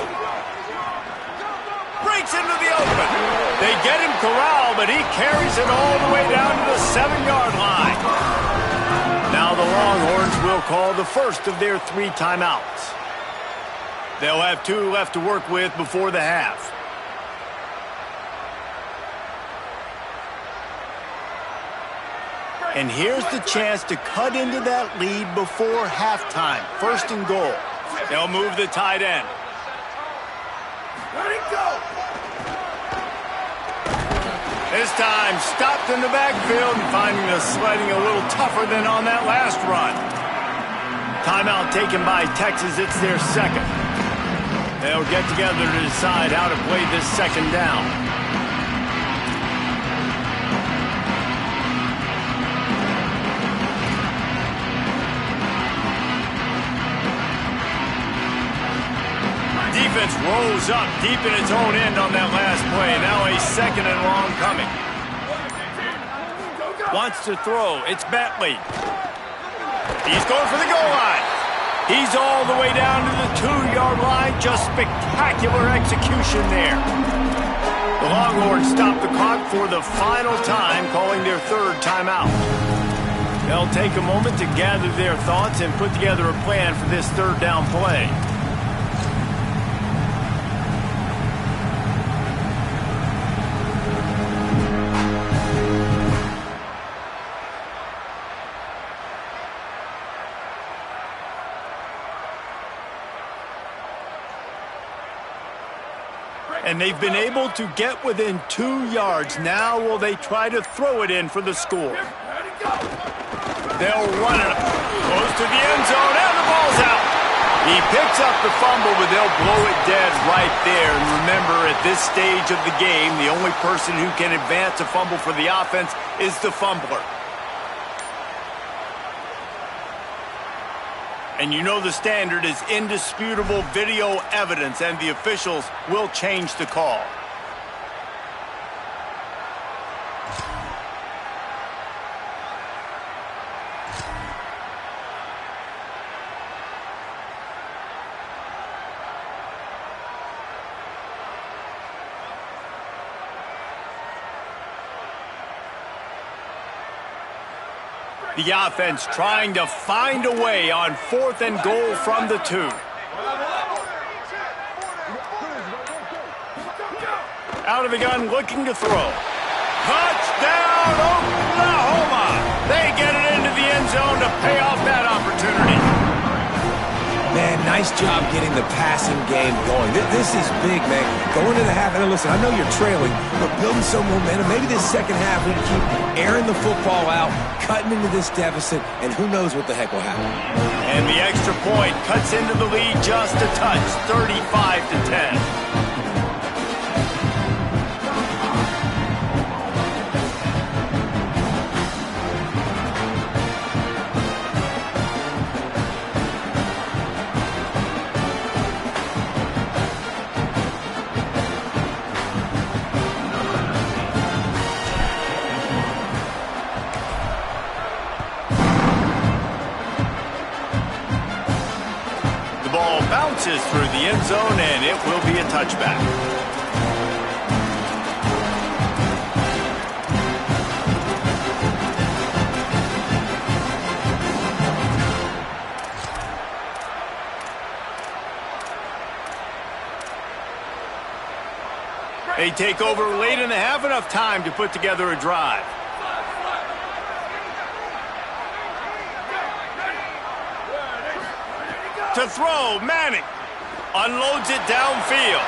Breaks into the open. They get him corralled, but he carries it all the way down to the 7-yard line. Now the Longhorns will call the first of their 3 timeouts. They'll have 2 left to work with before the half. And here's the chance to cut into that lead before halftime. 1st and goal. They'll move the tight end. Ready, go. This time stopped in the backfield and finding the sledding a little tougher than on that last run. Timeout taken by Texas. It's their 2nd. They'll get together to decide how to play this 2nd down. Defense rolls up deep in its own end on that last play. Now a 2nd and long coming. Wants to throw. It's Bentley. He's going for the goal line. He's all the way down to the 2-yard line. Just spectacular execution there. The Longhorns stop the clock for the final time, calling their 3rd timeout. They'll take a moment to gather their thoughts and put together a plan for this 3rd down play. And they've been able to get within 2 yards. Now will they try to throw it in for the score? They'll run it close to the end zone, and the ball's out. He picks up the fumble, but they'll blow it dead right there. And remember, at this stage of the game, the only person who can advance a fumble for the offense is the fumbler. And you know the standard is indisputable video evidence, and the officials will change the call. The offense trying to find a way on 4th and goal from the 2. Out of the gun, looking to throw. Touchdown, Oklahoma! They get it into the end zone to pay off that opportunity. Man, nice job getting the passing game going. This is big, man. Going into the half, and listen, I know you're trailing, but building some momentum. Maybe this 2nd half we can keep airing the football out, cutting into this deficit, and who knows what the heck will happen. And the extra point cuts into the lead just a touch, 35-10. bounces through the end zone, and it will be a touchback. They take over late in the half, enough time to put together a drive. To throw, Manning unloads it downfield.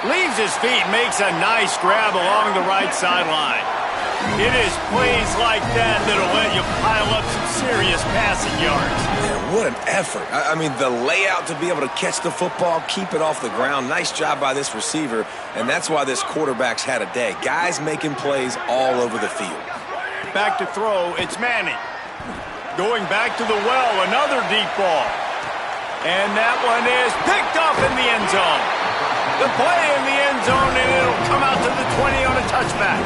Leaves his feet, makes a nice grab along the right sideline. It is plays like that that'll let you pile up some serious passing yards. Man, what an effort. I mean, the layout to be able to catch the football, keep it off the ground. Nice job by this receiver, and that's why this quarterback's had a day. Guys making plays all over the field. Back to throw, it's Manning. Going back to the well, another deep ball. And that one is picked up in the end zone. The play in the end zone, and it'll come out to the 20 on a touchback.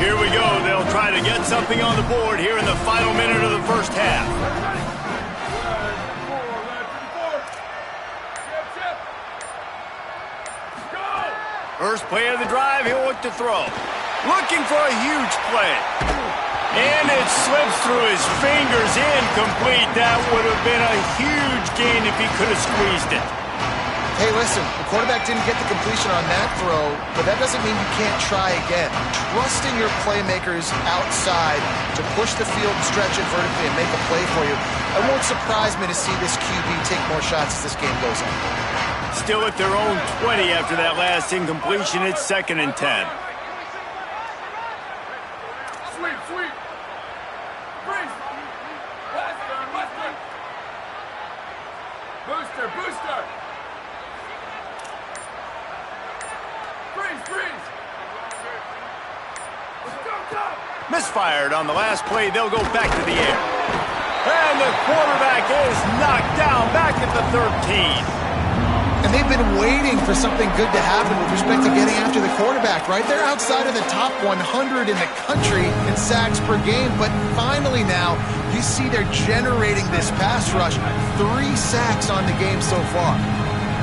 Here we go. They'll try to get something on the board here in the final minute of the first half. First play of the drive, he'll look to throw. Looking for a huge play. And it slips through his fingers, incomplete. That would have been a huge gain if he could have squeezed it. Hey, listen, the quarterback didn't get the completion on that throw, but that doesn't mean you can't try again. Trusting your playmakers outside to push the field and stretch it vertically and make a play for you. It won't surprise me to see this QB take more shots as this game goes on. Still at their own 20 after that last incompletion. It's 2nd and 10. Sweep, sweep. Freeze. Buster. Booster. Freeze. Go. Misfired on the last play. They'll go back to the air. And the quarterback is knocked down back at the 13. And they've been waiting for something good to happen with respect to getting after the quarterback, right? They're outside of the top 100 in the country in sacks per game, but finally now you see they're generating this pass rush. 3 sacks on the game so far.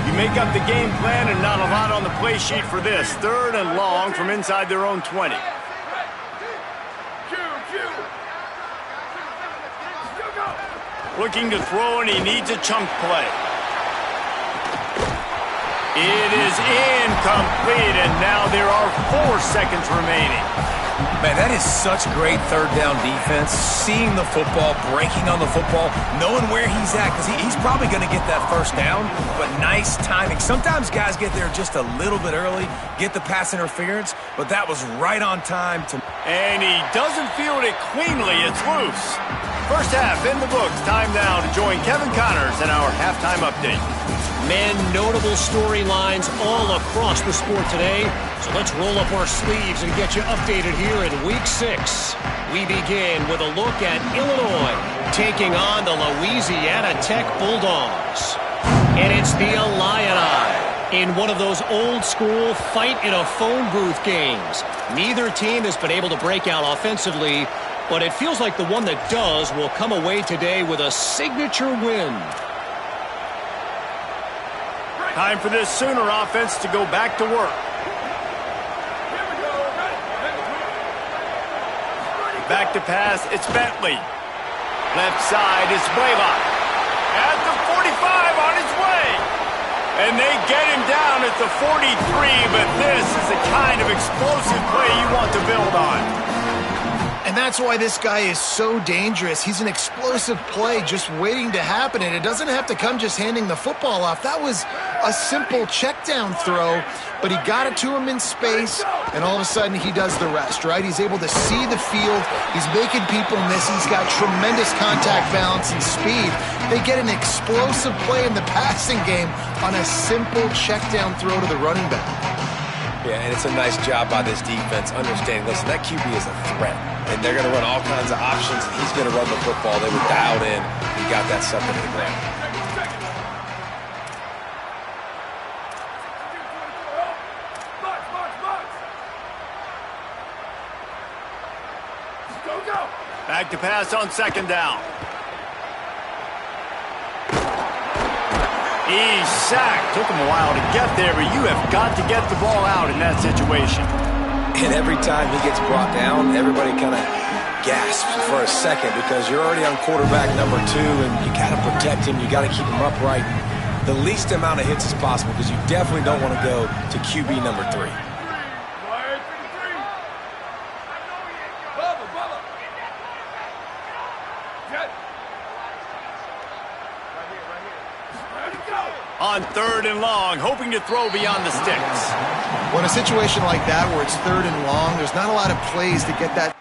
You make up the game plan and not a lot on the play sheet for this. 3rd and long from inside their own 20. Looking to throw, and he needs a chunk play. It is incomplete, and now there are 4 seconds remaining. Man, that is such great third down defense. Seeing the football, breaking on the football, knowing where he's at, because he's probably going to get that first down, but nice timing. Sometimes guys get there just a little bit early, get the pass interference, but that was right on time. And he doesn't field it cleanly. It's loose. First half in the books. Time now to join Kevin Connors in our halftime update. Men, notable storylines all across the sport today. So let's roll up our sleeves and get you updated here in Week 6. We begin with a look at Illinois taking on the Louisiana Tech Bulldogs. And it's the Illini in one of those old-school fight-in-a-phone-booth games. Neither team has been able to break out offensively, but it feels like the one that does will come away today with a signature win. Time for this Sooner offense to go back to work. Back to pass, it's Bentley. Left side is Blaylock. At the 45 on his way. And they get him down at the 43, but this is the kind of explosive play you want to build on. And that's why this guy is so dangerous. He's an explosive play just waiting to happen, and it doesn't have to come just handing the football off. That was a simple check down throw, but he got it to him in space, and all of a sudden he does the rest, right? He's able to see the field. He's making people miss. He's got tremendous contact balance and speed. They get an explosive play in the passing game on a simple check down throw to the running back. Yeah, and it's a nice job by this defense understanding, listen, that QB is a threat, and they're going to run all kinds of options, and he's going to run the football. They were dialed in. He got that sucker to the ground. Back to pass on second down. He's sacked. Took him a while to get there, but you have got to get the ball out in that situation. And every time he gets brought down, everybody kind of gasps for a second because you're already on quarterback number 2, and you got to protect him. You got to keep him upright. The least amount of hits as possible because you definitely don't want to go to QB number 3. On third and long, hoping to throw beyond the sticks. Well, in a situation like that where it's third and long, there's not a lot of plays to get that.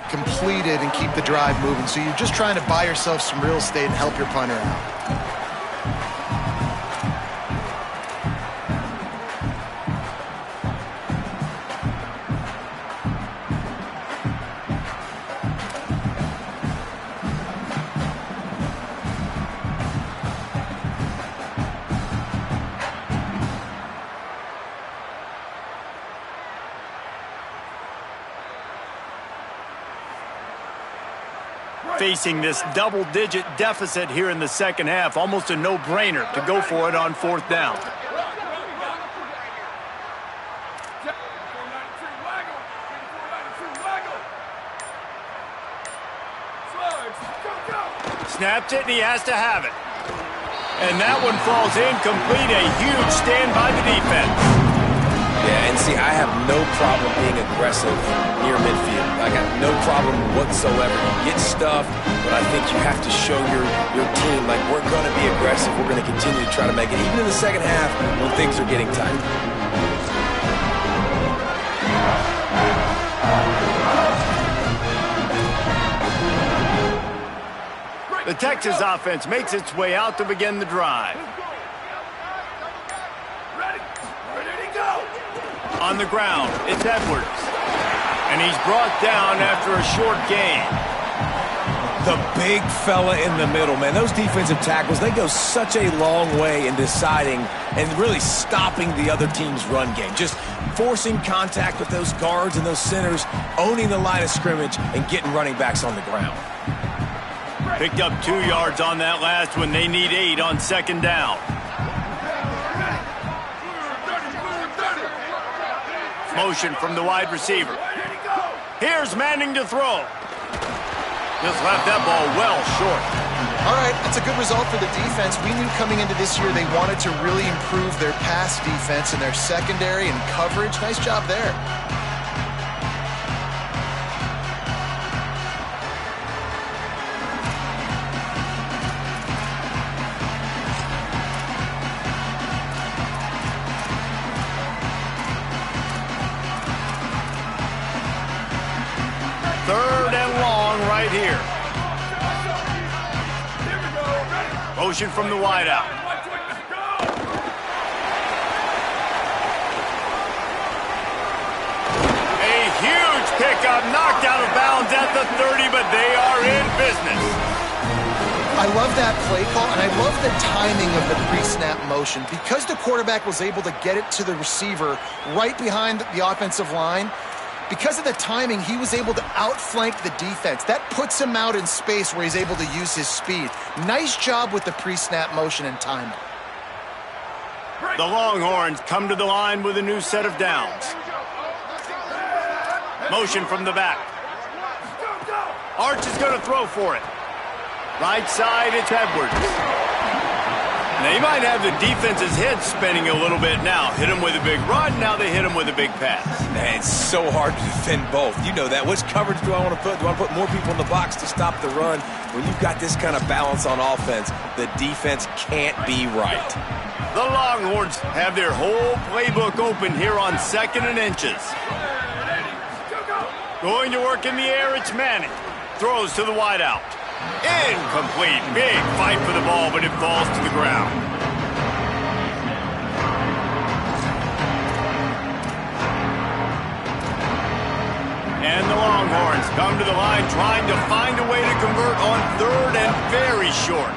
Completed and keep the drive moving. So you're just trying to buy yourself some real estate and help your punter out. Facing this double-digit deficit here in the second half, almost a no-brainer to go for it on fourth down. Snaps it, and he has to have it. And that one falls incomplete. A huge stand by the defense. Yeah, and see, I have no problem being aggressive near midfield. I got no problem whatsoever. You get stuffed, but I think you have to show your team, like, we're going to be aggressive. We're going to continue to try to make it, even in the second half when things are getting tight. The Texas offense makes its way out to begin the drive. On the ground, it's Edwards. And he's brought down after a short gain. The big fella in the middle, man. Those defensive tackles, they go such a long way in deciding and really stopping the other team's run game. Just forcing contact with those guards and those centers, owning the line of scrimmage, and getting running backs on the ground. Picked up 2 yards on that last one. They need 8 on second down. Motion from the wide receiver. Here's Manning to throw. Just left that ball well short. All right, that's a good result for the defense. We knew coming into this year they wanted to really improve their pass defense and their secondary and coverage. Nice job there. Third and long right here. Motion from the wideout. A huge pickup, knocked out of bounds at the 30, but they are in business. I love that play call, and I love the timing of the pre-snap motion. Because the quarterback was able to get it to the receiver right behind the offensive line, because of the timing, he was able to outflank the defense. That puts him out in space where he's able to use his speed. Nice job with the pre-snap motion and timing. The Longhorns come to the line with a new set of downs. Motion from the back. Arch is going to throw for it. Right side, it's Edwards. They might have the defense's head spinning a little bit now. Hit them with a big run, now they hit them with a big pass. Man, it's so hard to defend both. You know that. Which coverage do I want to put? Do I want to put more people in the box to stop the run? When you've got this kind of balance on offense, the defense can't be right. The Longhorns have their whole playbook open here on 2nd and inches. Going to work in the air, it's Manning. Throws to the wideout. Incomplete. Big fight for the ball, but it falls to the ground. And the Longhorns come to the line trying to find a way to convert on 3rd and very short.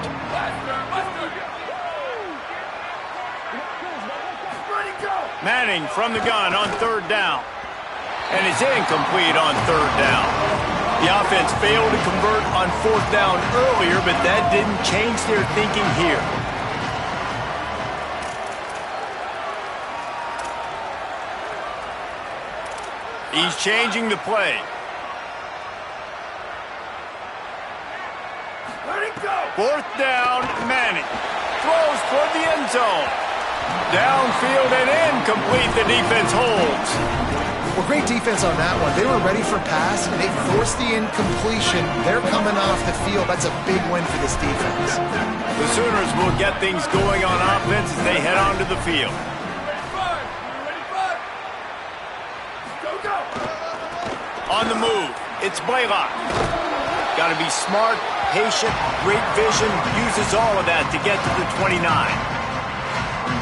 Manning from the gun on 3rd down. And it's incomplete on 3rd down. The offense failed to convert on 4th down earlier, but that didn't change their thinking here. He's changing the play. Let it go. 4th down, Manning. Throws toward the end zone. Downfield and incomplete. The defense holds. Well, great defense on that one. They were ready for pass, and they forced the incompletion. They're coming off the field. That's a big win for this defense. The Sooners will get things going on offense as they head onto the field. On the move, it's Blaylock. Got to be smart, patient, great vision, uses all of that to get to the 29.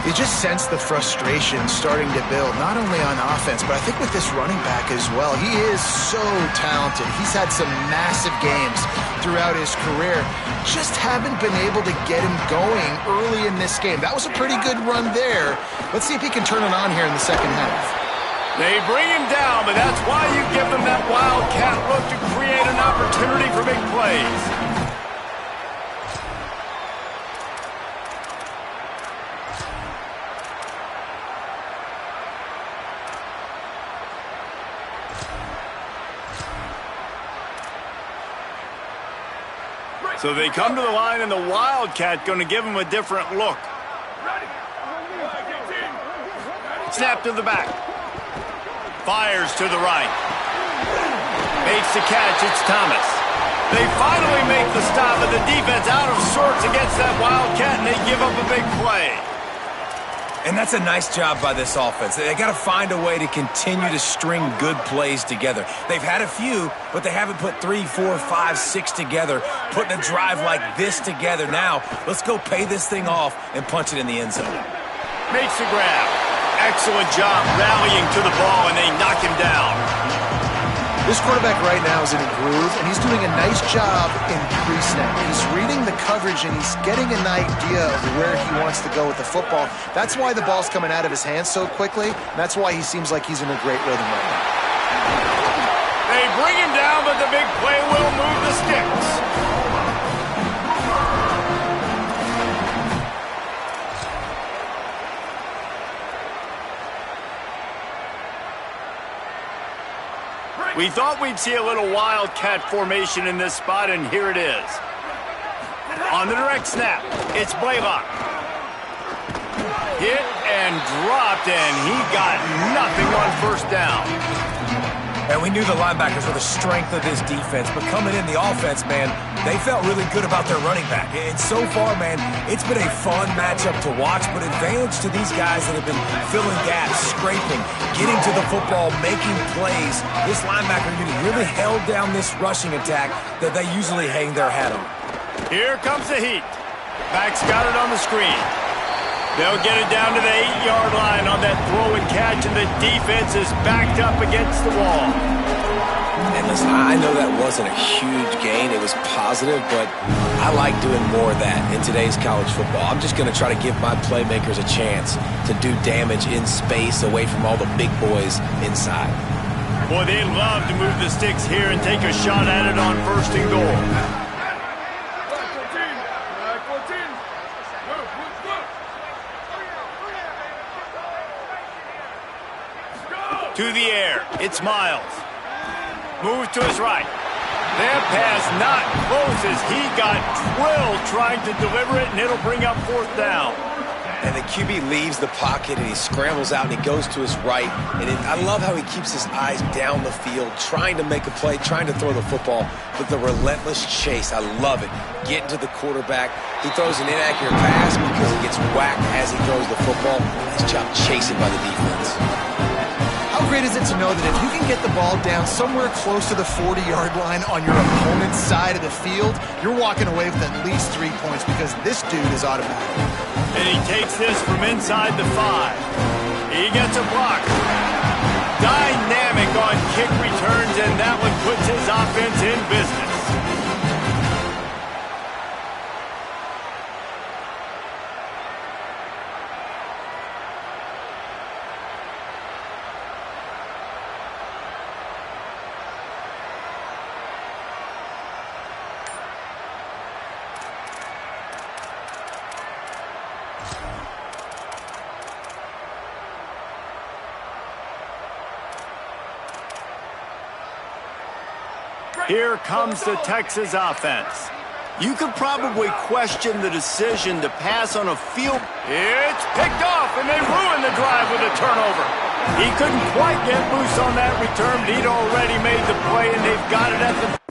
You just sense the frustration starting to build, not only on offense, but I think with this running back as well. He is so talented. He's had some massive games throughout his career. Just haven't been able to get him going early in this game. That was a pretty good run there. Let's see if he can turn it on here in the second half. They bring him down, but that's why you give them that wildcat look to create an opportunity for big plays. So they come to the line, and the Wildcat going to give them a different look. Snap to the back. Fires to the right. Makes the catch. It's Thomas. They finally make the stop, but the defense out of sorts against that Wildcat, and they give up a big play. And that's a nice job by this offense. They got to find a way to continue to string good plays together. They've had a few, but they haven't put 3, 4, 5, 6 together, putting a drive like this together. Now, let's go pay this thing off and punch it in the end zone. Makes the grab. Excellent job rallying to the ball, and they knock him down. This quarterback right now is in a groove, and he's doing a nice job in pre-snap. He's reading the coverage, and he's getting an idea of where he wants to go with the football. That's why the ball's coming out of his hands so quickly, and that's why he seems like he's in a great rhythm right now. They bring him down, but the big play will move the sticks. We thought we'd see a little Wildcat formation in this spot, and here it is. On the direct snap, it's Blaylock. Hit and dropped, and he got nothing on 1st down. And we knew the linebackers were the strength of this defense, but coming in the offense, man, they felt really good about their running back. And so far, man, it's been a fun matchup to watch, but advantage to these guys that have been filling gaps, scraping, getting to the football, making plays. This linebacker unit really held down this rushing attack that they usually hang their hat on. Here comes the heat. Back's got it on the screen. They'll get it down to the 8-yard line on that throw and catch, and the defense is backed up against the wall. And listen, I know that wasn't a huge gain. It was positive, but I like doing more of that in today's college football. I'm just going to try to give my playmakers a chance to do damage in space away from all the big boys inside. Boy, they'd love to move the sticks here and take a shot at it on 1st and goal. To the air, it's Miles. Moves to his right. That pass not close as he got drilled trying to deliver it, and it'll bring up 4th down. And the QB leaves the pocket, and he scrambles out, and he goes to his right. And I love how he keeps his eyes down the field, trying to make a play, trying to throw the football, but the relentless chase, I love it. Getting to the quarterback. He throws an inaccurate pass because he gets whacked as he throws the football. Nice job chasing by the defense. How great is it to know that if you can get the ball down somewhere close to the 40-yard line on your opponent's side of the field, you're walking away with at least 3 points because this dude is automatic. And he takes this from inside the 5. He gets a block. Dynamic on kick returns, and that one puts his offense in business. Here comes the Texas offense. You could probably question the decision to pass on a field. It's picked off, and they ruin the drive with a turnover. He couldn't quite get loose on that return, but he'd already made the play, and they've got it at the...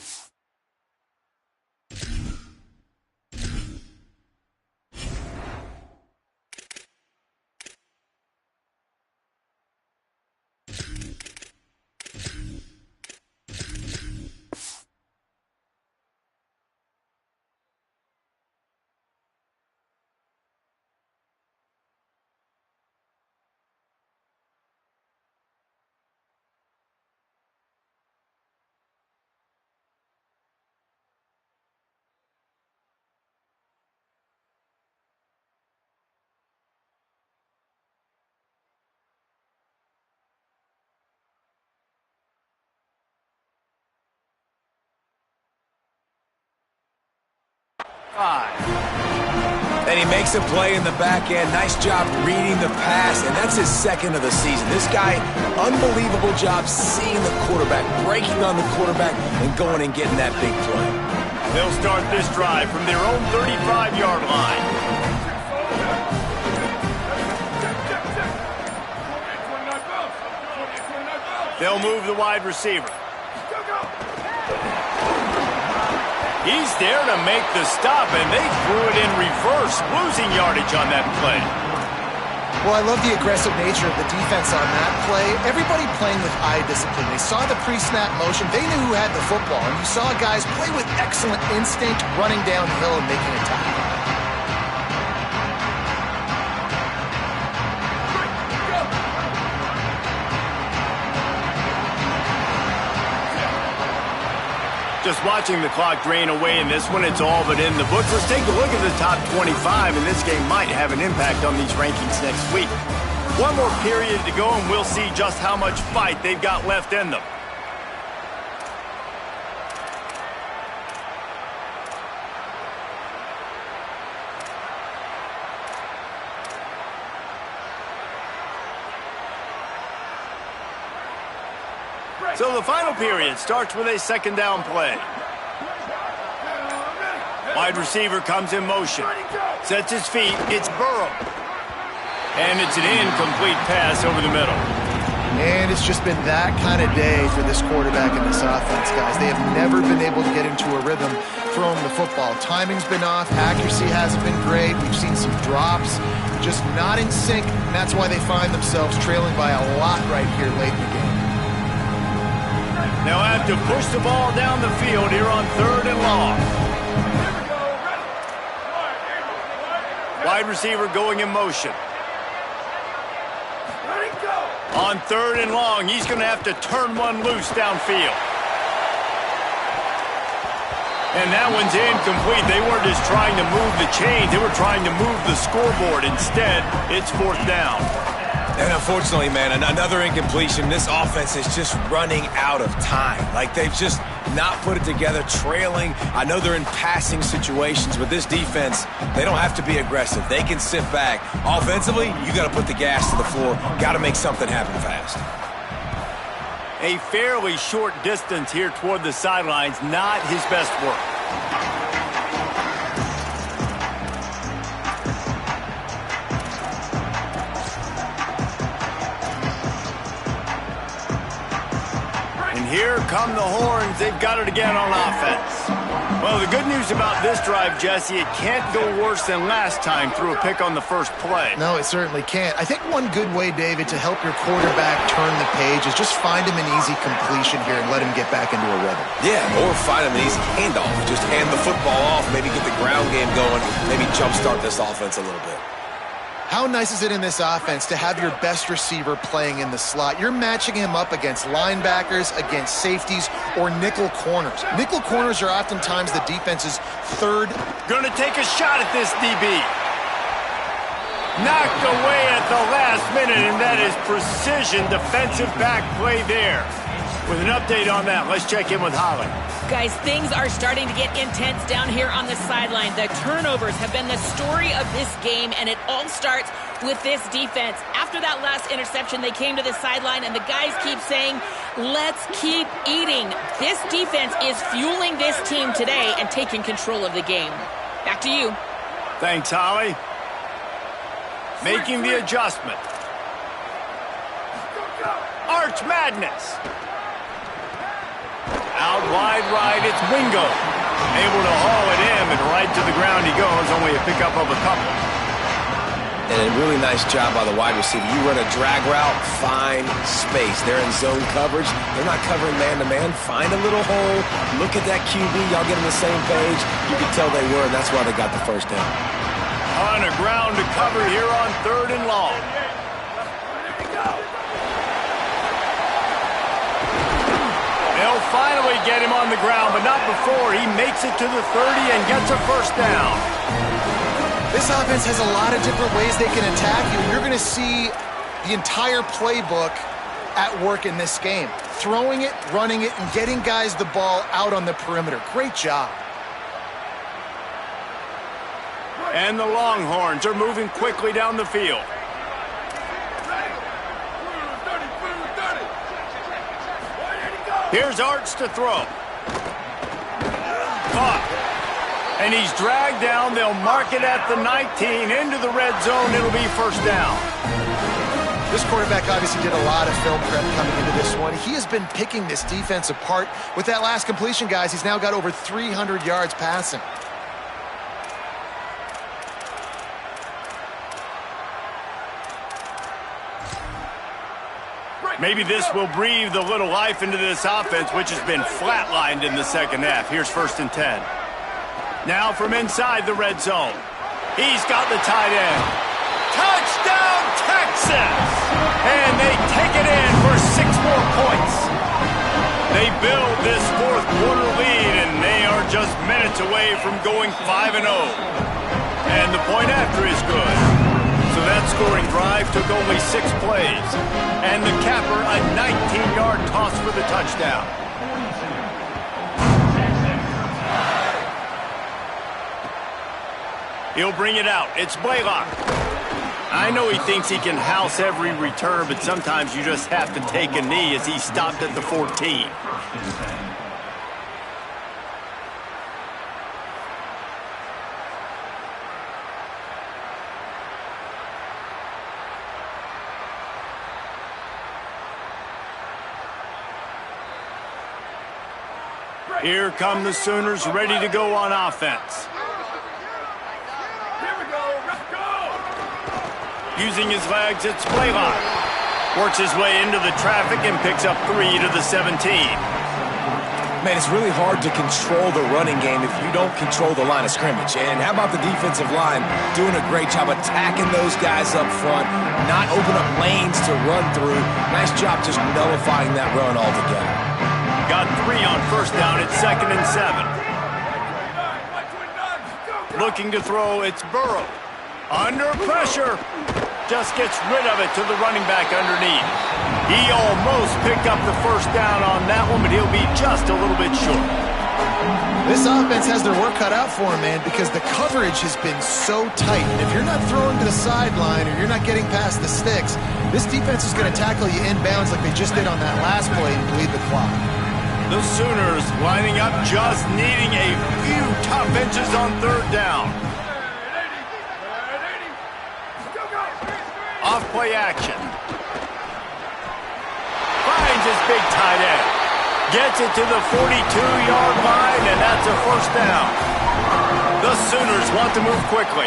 And he makes a play in the back end. Nice job reading the pass, and that's his 2nd of the season. This guy, unbelievable job seeing the quarterback, breaking on the quarterback, and going and getting that big play. They'll start this drive from their own 35-yard line. They'll move the wide receiver. He's there to make the stop, and they threw it in reverse, losing yardage on that play. Well, I love the aggressive nature of the defense on that play. Everybody playing with eye discipline. They saw the pre-snap motion. They knew who had the football, and you saw guys play with excellent instinct, running downhill and making a tackle. Just watching the clock drain away in this one, it's all but in the books. Let's take a look at the top 25, and this game might have an impact on these rankings next week. One more period to go, and we'll see just how much fight they've got left in them. So the final period starts with a 2nd down play. Wide receiver comes in motion. Sets his feet. It's Burrow. And it's an incomplete pass over the middle. And it's just been that kind of day for this quarterback and this offense, guys. They have never been able to get into a rhythm throwing the football. Timing's been off. Accuracy hasn't been great. We've seen some drops. Just not in sync. And that's why they find themselves trailing by a lot right here late in the game. They'll have to push the ball down the field here on 3rd and long. Wide receiver going in motion. On 3rd and long, he's going to have to turn one loose downfield. And that one's incomplete. They weren't just trying to move the chains. They were trying to move the scoreboard. Instead, it's 4th down. And unfortunately, man, another incompletion. This offense is just running out of time. Like, they've just not put it together, trailing. I know they're in passing situations, but this defense, they don't have to be aggressive. They can sit back. Offensively, you got to put the gas to the floor. Got to make something happen fast. A fairly short distance here toward the sidelines, not his best work. And here come the horns. They've got it again on offense. Well, the good news about this drive, Jesse, it can't go worse than last time through a pick on the first play. No, it certainly can't. I think one good way, David, to help your quarterback turn the page is just find him an easy completion here and let him get back into a rhythm. Yeah, or find him an easy handoff. Just hand the football off, maybe get the ground game going, maybe jumpstart this offense a little bit. How nice is it in this offense to have your best receiver playing in the slot? You're matching him up against linebackers, against safeties, or nickel corners. Nickel corners are oftentimes the defense's third. Going to take a shot at this DB. Knocked away at the last minute, and that is precision defensive back play there. With an update on that, let's check in with Holly. Guys, things are starting to get intense down here on the sideline. The turnovers have been the story of this game, and it all starts with this defense. After that last interception, they came to the sideline, and the guys keep saying, let's keep eating. This defense is fueling this team today and taking control of the game. Back to you. Thanks, Holly. Making the adjustment. Arch Madness. Out wide right, it's Wingo. Able to haul it in, and right to the ground he goes, only a pickup of a couple. And a really nice job by the wide receiver. You run a drag route, find space. They're in zone coverage. They're not covering man-to-man. Find a little hole. Look at that QB. Y'all get on the same page. You can tell they were, and that's why they got the first down. On the ground to cover here on 3rd and long. They'll finally get him on the ground, but not before. He makes it to the 30 and gets a first down. This offense has a lot of different ways they can attack you. You're going to see the entire playbook at work in this game. Throwing it, running it, and getting guys the ball out on the perimeter. Great job. And the Longhorns are moving quickly down the field. Here's Arch to throw. Caught. And he's dragged down. They'll mark it at the 19. Into the red zone. It'll be first down. This quarterback obviously did a lot of film prep coming into this one. He has been picking this defense apart. With that last completion, guys, he's now got over 300 yards passing. Maybe this will breathe a little life into this offense, which has been flatlined in the second half. Here's 1st and 10. Now from inside the red zone. He's got the tight end. Touchdown, Texas! And they take it in for 6 more points. They build this 4th quarter lead, and they are just minutes away from going 5-0. And the point after is good. So that scoring drive took only 6 plays. And the capper, a 19-yard toss for the touchdown. He'll bring it out. It's Blaylock. I know he thinks he can house every return, but sometimes you just have to take a knee as he stopped at the 14. Here come the Sooners ready to go on offense. Here we go. Let's go. Using his legs, it's Blaylock. Works his way into the traffic and picks up 3 to the 17. Man, it's really hard to control the running game if you don't control the line of scrimmage. And how about the defensive line doing a great job attacking those guys up front, not open up lanes to run through. Nice job just nullifying that run altogether. Got 3 on first down. It's 2nd and 7. Looking to throw, it's Burrow. Under pressure. Just gets rid of it to the running back underneath. He almost picked up the first down on that one, but he'll be just a little bit short. This offense has their work cut out for them, man, because the coverage has been so tight. And if you're not throwing to the sideline or you're not getting past the sticks, this defense is going to tackle you inbounds like they just did on that last play and bleed the clock. The Sooners lining up, just needing a few tough inches on third down. Off play action. Finds his big tight end. Gets it to the 42-yard line, and that's a first down. The Sooners want to move quickly.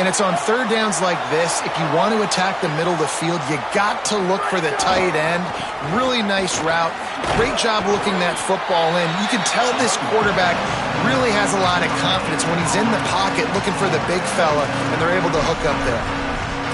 And it's on third downs like this. If you want to attack the middle of the field, you got to look for the tight end. Really nice route. Great job looking that football in. You can tell this quarterback really has a lot of confidence when he's in the pocket looking for the big fella, and they're able to hook up there.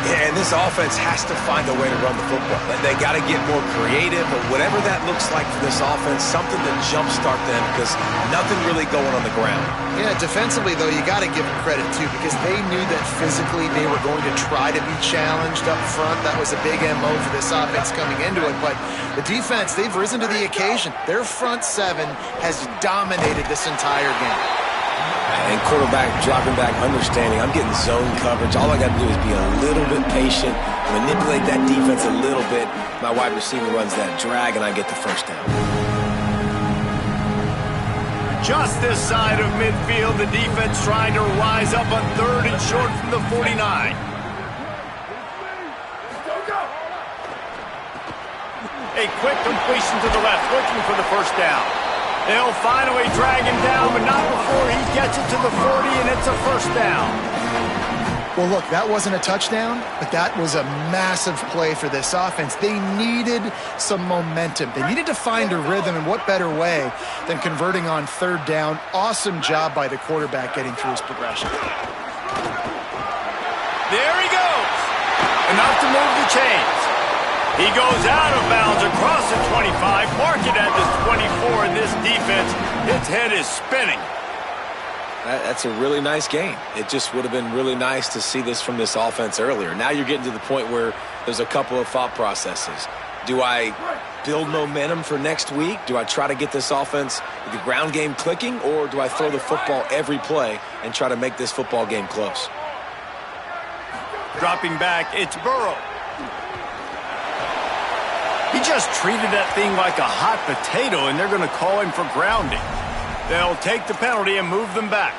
Yeah, and this offense has to find a way to run the football. They got to get more creative, but whatever that looks like for this offense, something to jumpstart them because nothing really going on the ground. Yeah, defensively, though, you got to give them credit, too, because they knew that physically they were going to try to be challenged up front. That was a big MO for this offense coming into it, but the defense, they've risen to the occasion. Their front seven has dominated this entire game. And quarterback dropping back, understanding I'm getting zone coverage. All I got to do is be a little bit patient, manipulate that defense a little bit. My wide receiver runs that drag, and I get the first down. Just this side of midfield, the defense trying to rise up on third and short from the 49. A quick completion to the left, looking for the first down. They'll finally drag him down, but not before he gets it to the 40, and it's a first down. Well, look, that wasn't a touchdown, but that was a massive play for this offense. They needed some momentum. They needed to find a rhythm, and what better way than converting on third down. Awesome job by the quarterback getting through his progression. There he goes. Enough to move the chains. He goes out of bounds across the 25, mark it at the 24, and this defense, its head is spinning. That's a really nice game. It just would have been really nice to see this from this offense earlier. Now you're getting to the point where there's a couple of thought processes. Do I build momentum for next week? Do I try to get this offense, the ground game clicking, or do I throw the football every play and try to make this football game close? Dropping back, it's Burrow. He just treated that thing like a hot potato, and they're going to call him for grounding. They'll take the penalty and move them back.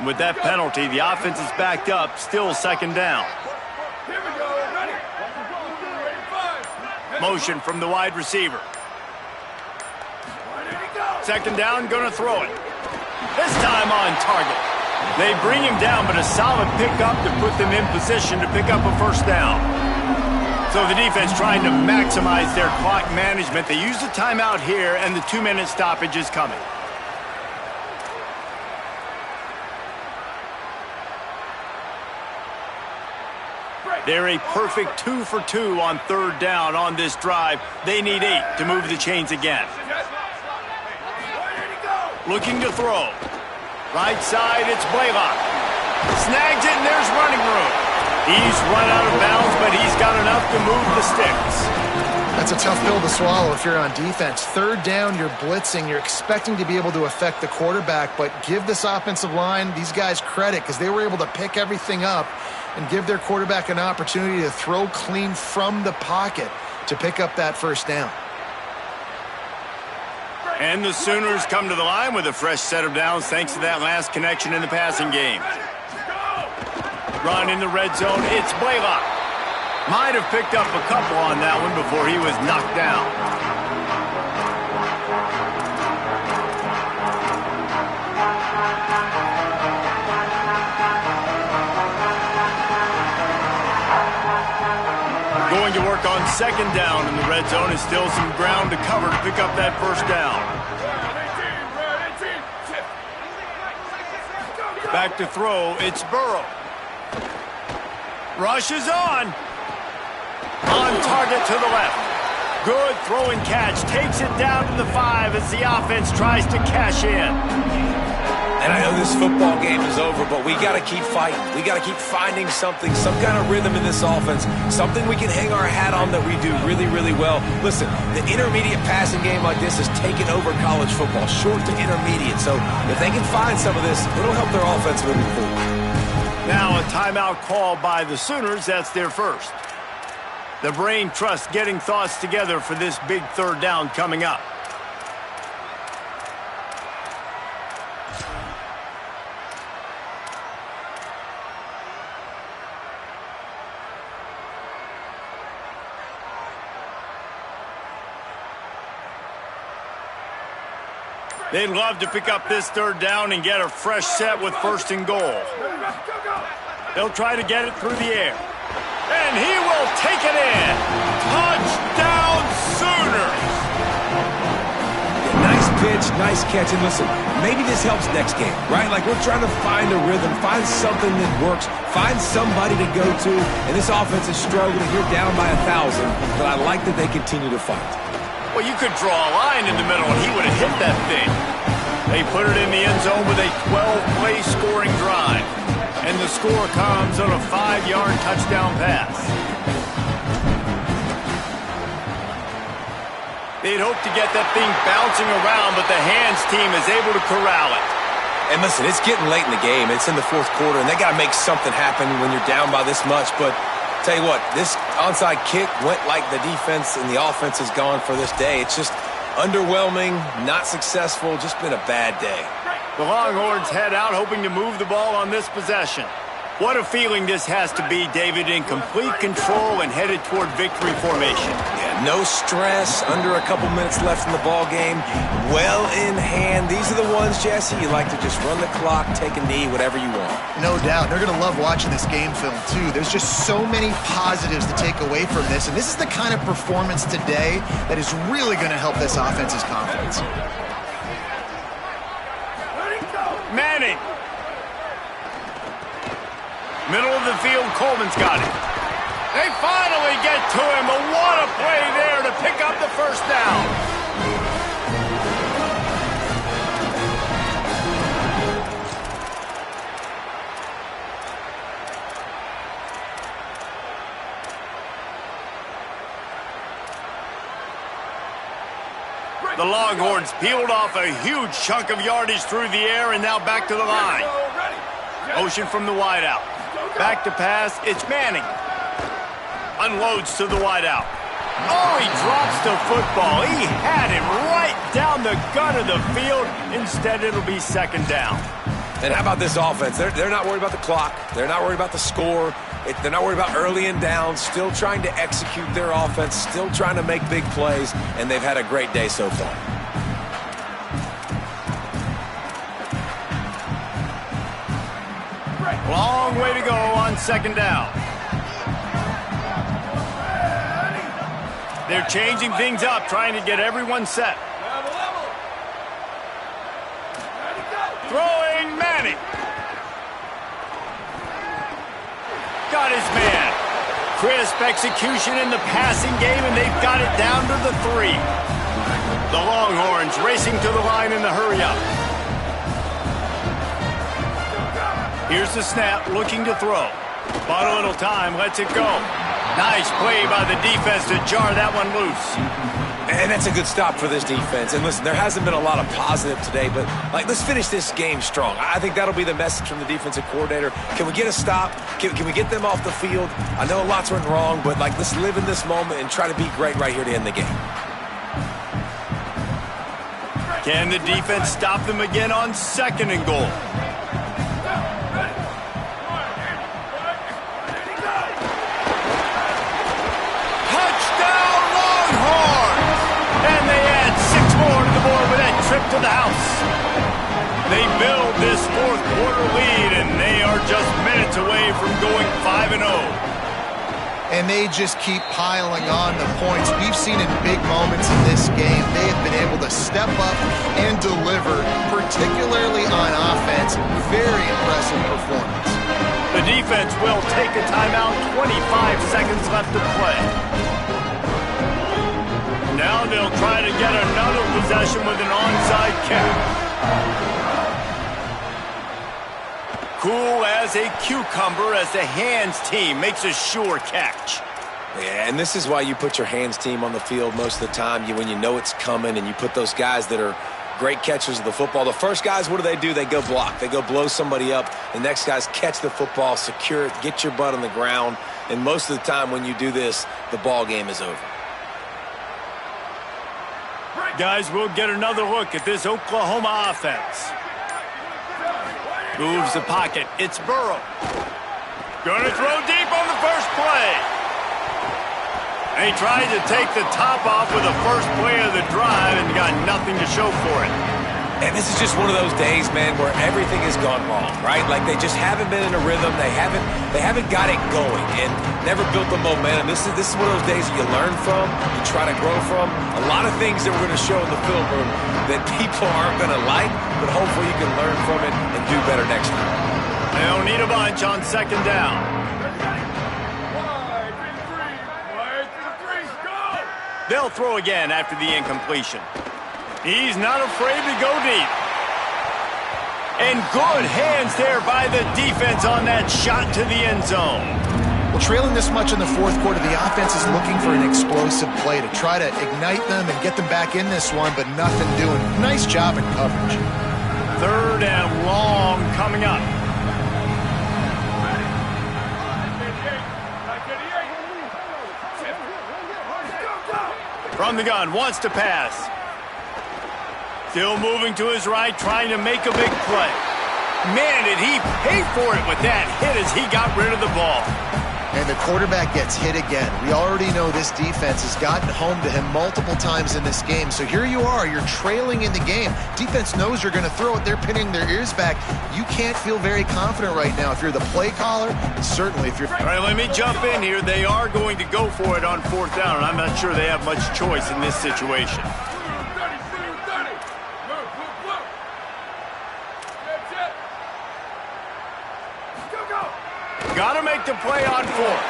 With that penalty, the offense is backed up, still second down. Here we go, ready? Motion from the wide receiver. Second down, gonna throw it. This time on target. They bring him down, but a solid pickup to put them in position to pick up a first down. So the defense trying to maximize their clock management. They use the timeout here, and the 2-minute stoppage is coming. They're a perfect 2 for 2 on third down on this drive. They need 8 to move the chains again. Looking to throw. Right side, it's Blaylock. Snags it, and there's running room. He's run out of bounds, but he's got enough to move the sticks. That's a tough pill to swallow if you're on defense. Third down, you're blitzing. You're expecting to be able to affect the quarterback, but give this offensive line, these guys, credit because they were able to pick everything up and give their quarterback an opportunity to throw clean from the pocket to pick up that first down. And the Sooners come to the line with a fresh set of downs thanks to that last connection in the passing game. Run in the red zone, it's Blaylock. Might have picked up a couple on that one before he was knocked down. Going to work on second down in the red zone, and still some ground to cover to pick up that first down. Back to throw, it's Burrow. Rush is on. On target to the left. Good throw and catch. Takes it down to the 5 as the offense tries to cash in. And I know this football game is over, but we got to keep fighting. We got to keep finding something, some kind of rhythm in this offense, something we can hang our hat on that we do really, really well. Listen, the intermediate passing game like this has taken over college football, short to intermediate. So if they can find some of this, it'll help their offense moving forward. Now a timeout call by the Sooners. That's their first. The brain trust getting thoughts together for this big third down coming up. They'd love to pick up this third down and get a fresh set with first and goal. They'll try to get it through the air. And he will take it in. Touchdown Sooners! Yeah, nice pitch, nice catch. And listen, maybe this helps next game, right? Like we're trying to find a rhythm, find something that works, find somebody to go to. And this offense is struggling. You're down by 1,000, but I like that they continue to fight. Well, you could draw a line in the middle, and he would have hit that thing. They put it in the end zone with a 12-play scoring drive. And the score comes on a 5-yard touchdown pass. They'd hope to get that thing bouncing around, but the hands team is able to corral it. And listen, it's getting late in the game. It's in the fourth quarter, and they got to make something happen when you're down by this much. But tell you what, this onside kick went like the defense and the offense is gone for this day. It's just underwhelming, not successful, just been a bad day. The Longhorns head out hoping to move the ball on this possession. What a feeling this has to be, David, in complete control and headed toward victory formation. Yeah, no stress, under a couple minutes left in the ball game, well in hand. These are the ones, Jesse, you like to just run the clock, take a knee, whatever you want. No doubt. They're going to love watching this game film, too. There's just so many positives to take away from this, and this is the kind of performance today that is really going to help this offense's confidence. Manning. Middle of the field, Coleman's got it. They finally get to him, but what a play there to pick up the first down. The Longhorns peeled off a huge chunk of yardage through the air and now back to the line. Motion from the wideout. Back to pass. It's Manning. Unloads to the wideout. Oh, he drops the football. He had him right down the gut of the field. Instead, it'll be second down. And how about this offense? They're not worried about the clock. They're not worried about the score. They're not worried about early and down. Still trying to execute their offense. Still trying to make big plays. And they've had a great day so far. Long way to go on second down. They're changing things up, trying to get everyone set. Throwing Manning. Got his man. Crisp execution in the passing game, and they've got it down to the 3. The Longhorns racing to the line in the hurry-up. Here's the snap, looking to throw. Bought a little time, lets it go. Nice play by the defense to jar that one loose. And that's a good stop for this defense. And listen, there hasn't been a lot of positive today, but let's finish this game strong. I think that'll be the message from the defensive coordinator. Can we get a stop? Can we get them off the field? I know lots went wrong, but let's live in this moment and try to be great right here to end the game. Can the defense stop them again on second and goal? Trip to the house. They build this fourth quarter lead, and they are just minutes away from going 5-0. And they just keep piling on the points. We've seen in big moments in this game, they have been able to step up and deliver, particularly on offense. Very impressive performance. The defense will take a timeout. 25 seconds left to play. Now they'll try to get another possession with an onside kick. Cool as a cucumber as the hands team makes a sure catch. Yeah, and this is why you put your hands team on the field most of the time. When you know it's coming, and you put those guys that are great catchers of the football. The first guys, what do? They go block. They go blow somebody up. The next guys catch the football, secure it, get your butt on the ground. And most of the time when you do this, the ball game is over. Guys, we'll get another look at this Oklahoma offense. Moves the pocket. It's Burrow. Gonna throw deep on the first play. They tried to take the top off with the first play of the drive and got nothing to show for it. And this is just one of those days, man, where everything has gone wrong, right? Like they just haven't been in a rhythm. They haven't got it going and never built the momentum. This is one of those days that you learn from, you try to grow from. A lot of things that we're going to show in the film room that people aren't going to like, but hopefully you can learn from it and do better next time. They don't need a bunch on second down. They'll throw again after the incompletion. He's not afraid to go deep. And good hands there by the defense on that shot to the end zone. Well, trailing this much in the fourth quarter, the offense is looking for an explosive play to try to ignite them and get them back in this one, but nothing doing. Nice job in coverage. Third and long coming up. From the gun, wants to pass. Still moving to his right, trying to make a big play. Man, did he pay for it with that hit as he got rid of the ball. And the quarterback gets hit again. We already know this defense has gotten home to him multiple times in this game. So here you are, you're trailing in the game. Defense knows you're going to throw it. They're pinning their ears back. You can't feel very confident right now if you're the play caller, and certainly if you're... All right, let me jump in here. They are going to go for it on fourth down, and I'm not sure they have much choice in this situation. Got to make the play on fourth.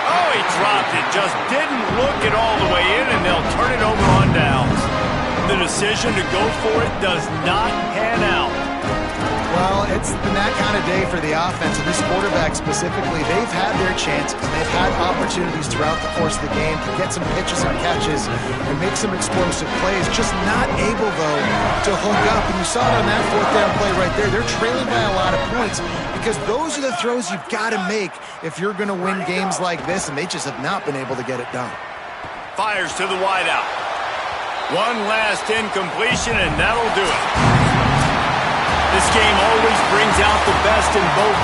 Oh, he dropped it. Just didn't look it all the way in, and they'll turn it over on downs. The decision to go for it does not pan out. Well, it's been that kind of day for the offense, and this quarterback specifically, they've had their chances. They've had opportunities throughout the course of the game to get some pitches and catches and make some explosive plays, just not able, though, to hook up. And you saw it on that fourth down play right there. They're trailing by a lot of points because those are the throws you've got to make if you're going to win games like this, and they just have not been able to get it done. Fires to the wideout. One last incompletion, and that'll do it. This game always brings out the best in both